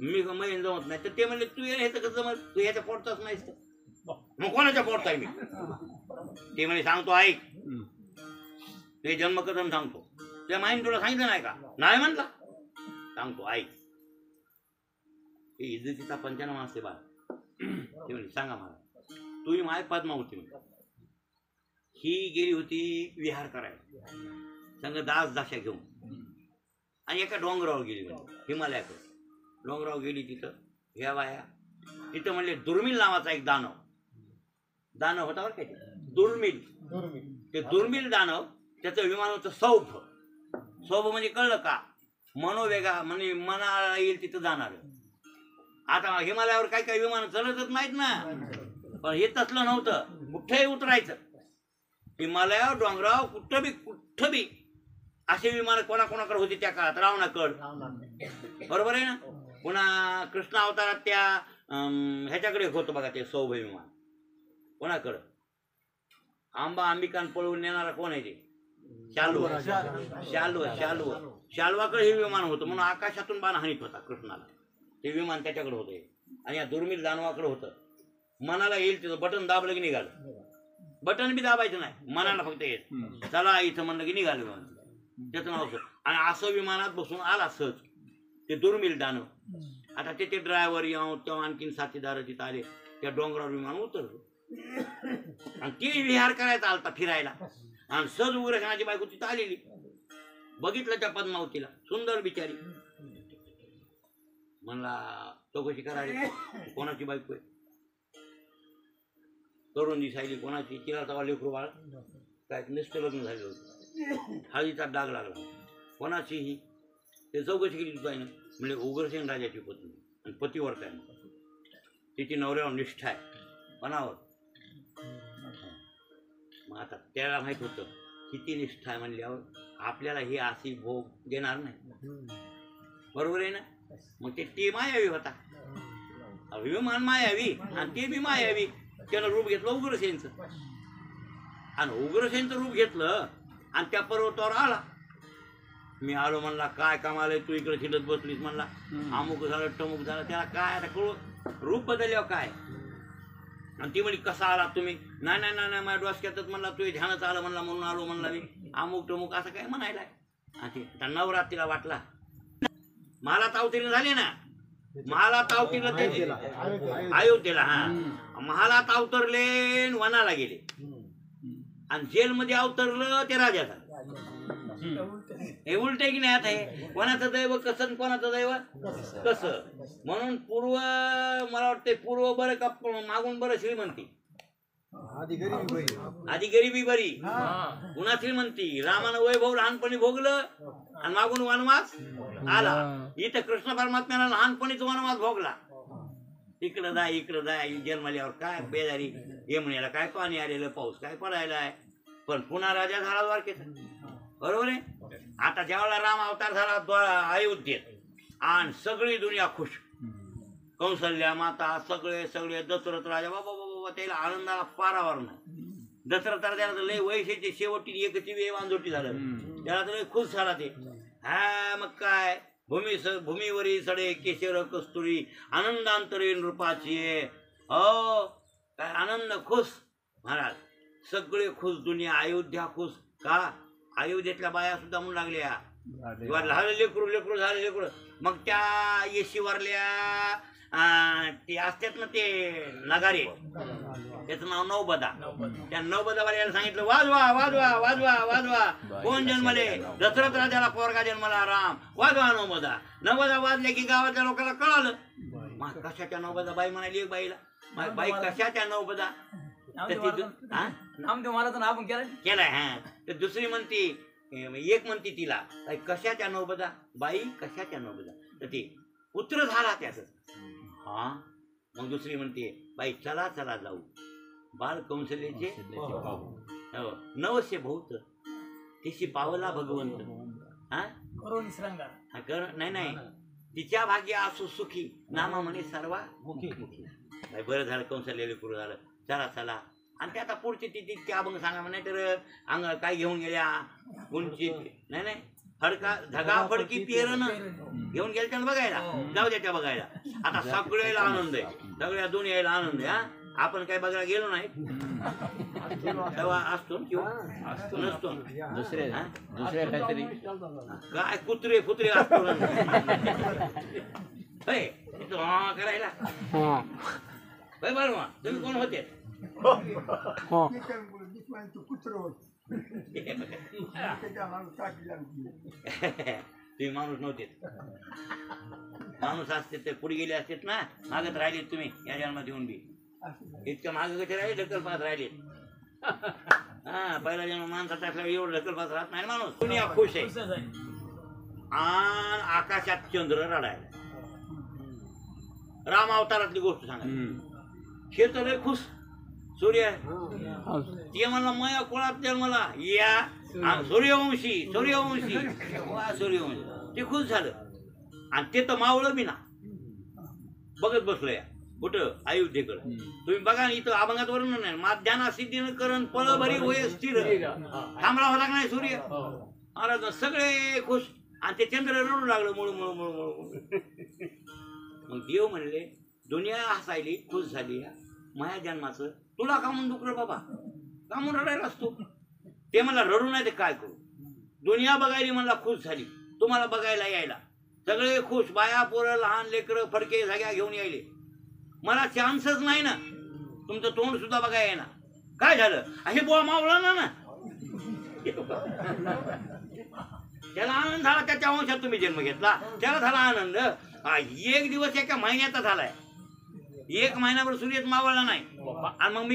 मी महिन जमत नाही तर ते म्हणले तू ह्याचं कसं जमत तू ह्याच्या पोटचाच नाहीस तर मग कोणाच्या पोटचा आहे मी ते म्हणे सांगतो ऐक ते जन्मकथन सांगतो त्या माईन तुला सांगितलं नाही का नाही म्हणला सांगतो ऐक ते इज्जतीचा पंचनामा असते बा ते म्हणे सांगा मला तू माय पद्मावती म्हणे ही गेली होती विहार करायला संग दाशा घेऊन आणि एका डोंगरावर गेली म्हणजे हिमालयाकडे डोंगरावर गेली तिथं ह्या बाया तिथं म्हणले दुर्मिळ नावाचा एक दानव होता बरं काय दुर्मिळ ते दुर्मिळ दानव त्याचं विमान होतं सौभ म्हणजे कळलं का मनोवेगा म्हणजे मनाला येईल तिथं जाणार आता हिमालयावर काही काही विमान चलतच नाहीत ना पण हे तसलं नव्हतं कुठेही उतरायचं हिमालयावर डोंगरावर कुठं बी असे विमान कोणाकोणाकडे होते त्या काळात रावणाकड बरोबर आहे ना पुन्हा कृष्ण अवतारात त्या ह्याच्याकडे होतं बघा ते सौभ विमान कोणाकडं अंबिकान पळवून नेणारा कोण आहे ते शाल्वाकडे हे विमान होतं म्हणून आकाशातून बाण हानीत होता कृष्णाला ते विमान त्याच्याकडे होतं आणि या दुर्मिळ दानवाकडे होतं मनाला येईल तिथं बटन दाबलं की निघालं बटन बी दाबायचं नाही मनाला फक्त येत चला इथं म्हणलं की निघालं विमान त्याचं नाव असं आणि असं विमानात बसून आला सहज ते दुर्मिळ दानव आता ते ड्रायव्हर येऊन तेव्हा आणखीन साथीदार तिथं आले त्या डोंगरावर विमान उतरलं आणि ती विहार करायचा आलता फिरायला आणि सहज उग्रसेनाची बायको तिथं आलेली बघितलं त्या पद्मावतीला सुंदर बिचारी म्हणला चौकशी करायला कोणाची बायको आहे तरुण दिसायली कोणाची तिला तवा लेकरू बाळ काय निष्ठ लग्न झालं होतं हळदीचा डाग लागला कोणाची ही ते चौकशी केली तुझ्यानं म्हणजे उग्रसेन राजाची पत्नी आणि पतिव्रता आहे तिची नवऱ्यावर निष्ठा आहे पणावर मग आता त्याला माहित होतं किती निष्ठा आहे म्हणल्यावर आपल्याला ही अशी भोग देणार नाही बरोबर आहे ना मग ते मायावी होता विमान मायावी आणि ते बी मायावी त्यानं रूप घेतलं उग्रसेनचं आणि उग्रसेनचं रूप घेतलं आणि त्या पर्वतावर आला मी आलो म्हणला काय कामाला तू इकडे शिलत बसलीस म्हणला अमुक झालं टमुक झालं त्याला काय आता कळू रूप बदलल्यावर काय आणि ती म्हणे कसा आला तुम्ही नाही नाही नाही नाही, माझ्या डोसक्यातच म्हणला तू ध्यानच आलं म्हणला म्हणून आलो म्हणला मी अमुक टमुक असं काय म्हणायलाय. आणि ते नवरात्रीला वाटला मला तावतीला झाले ना, मला तावतीला ते अयोध्येला, हा महालात अवतरले आणि वनाला गेले आणि जेलमध्ये अवतरलं ते राजाचा. हे उलट की नाही आता हे कोणाचं दैव कसं आणि कोणाचं दैव कसं. म्हणून पूर्व मला वाटतं पूर्व बरं का मागून बरं श्रीमंती, आधी गरिबी बरी पुन्हा श्रीमंती. रामानं वैभव लहानपणी भोगलं आणि मागून वनवास आला. इथं कृष्ण परमात्म्याला लहानपणीच वनवास भोगला. इकडं जाय जन्मल्यावर काय बेदारी यमुनेला काय पाणी आलेलं, पाऊस काय पडायलाय, पण पुन्हा राजा झाला द्वारकेचा. बरोबर आहे. आता ज्यावेळेला राम अवतार झाला अयोध्येत आणि सगळी दुनिया खुश, कौशल्या माता सगळे सगळे, दशरथ राजा बाबा बाबा त्याला आनंदाला पारावर नाही. दशरथ राजाला लय वैशाची शेवटी एकची वेवांजोटी झालं, त्याला तर लय खुश झाला ते. हा मग काय भूमीवरी सडे केशर कस्तुरी आनंदांतरे नृपाची. हो काय आनंद खुश महाराज, सगळे खुश, दुनिया अयोध्या खुश. का अयोध्येतल्या बाया सुद्धा म्हणू लागल्या लहान लेकरू लेकरू झाले लेकरू. मग त्या येशीवरल्या ते असतात ना ते नगारे, त्याचं नाव नवबदा. त्या नवबदावाल्याला सांगितलं वाजवा वाजवा वाजवा वाजवा. कोण जन्मले? दशरथ राजाला पोरगा जन्मला राम. वाजवा नवबदा. नवबदा वाजले की गावाच्या लोकांना कळालं. मग कशाच्या नवबदा? बाई म्हणाली एक बाईला, बाई कशाच्या नवबदा? केलाय. हा तर दुसरी म्हणती, एक म्हणती तिला कशाच्या नवबदा? बाई कशाच्या नवबदा? तर ते पुत्र झाला त्याच. हा मग दुसरी म्हणते बाई चला चला जाऊ बाळ कौशल्याचे नवसे भौत तिशी पावला भगवंत. हा नाही नाही, तिच्या भाग्य असो सुखी नामा म्हणे सर्वा मुखी. बरं झालं कौशल्याला पुरं झालं, चला चला. आणि ते आता पुढची ती अभंग सांगा म्हणे तर अंग काय घेऊन गेल्या उंची नाही नाही फडका धगा फडकी पेरण घेऊन गेल्या त्याला बघायला, जाऊ द्या त्या बघायला. आता सगळ्याला आनंद आहे, सगळ्या दुनियाला आनंद आहे. हा आपण काय बघायला गेलो नाही तेव्हा असतो किंवा नसतो दुसऱ्या काहीतरी काय कुत्रे फुत्रे असतो करायला. बरं तुम्ही कोण होते? तुम्ही माणूस नव्हते, माणूस असते तर पुढे गेले असतेत ना, मागत राहिलेत तुम्ही या जन्मात येऊन बी. इतकं माग कसे राहिले? ढकलपात राहिलेत. हा पहिला जन्म माणसाचा असल्यावर एवढं ढकलपात राहत नाही माणूस. दुनिया खुश आहे आणि आकाशात चंद्र रडायला. राम अवतारातली गोष्ट सांगा. हे तर लय खुश. सूर्य ते म्हणला मया कुळात जन्मला या सूर्यवंशी सूर्यवंशी सूर्यवंशी. ते खुश झालं आणि ते तर मावळं बी ना, बघत बसलोय कुठं अयोध्येकडं. तुम्ही बघा इथं अभंगात वर्णन नाही. माध्याना सिद्धीन करण पळ भरी होय स्थिर. थांबला होता नाही सूर्य महाराज. सगळे खुश आणि ते चंद्र रडू लागलं मुळ मुळ मुळ मुळ. मग देव म्हणले दुनिया हसायली खुश झाली माया जन्माचं, तुला का म्हणून दुखलं बाबा, का म्हणून रडायला असतो? ते मला रडू नाही ते काय करू. दुनिया बघायली म्हणला खुश झाली, तुम्हाला बघायला यायला सगळे खुश, बाया पोरं लहान लेकरं फडके सगळ्या घेऊन यायले. मला चान्सच नाही ना, तुमचं तोंड सुद्धा बघायला येणार. काय झालं? हे बुवा मावळा ना. त्याला आनंद झाला, त्याच्या वंशात तुम्ही जन्म घेतला, त्याला झाला आनंद. एक दिवस एका महिन्याचा झालाय, एक महिनाभर सूर्यच मावळला नाही आणि मग मी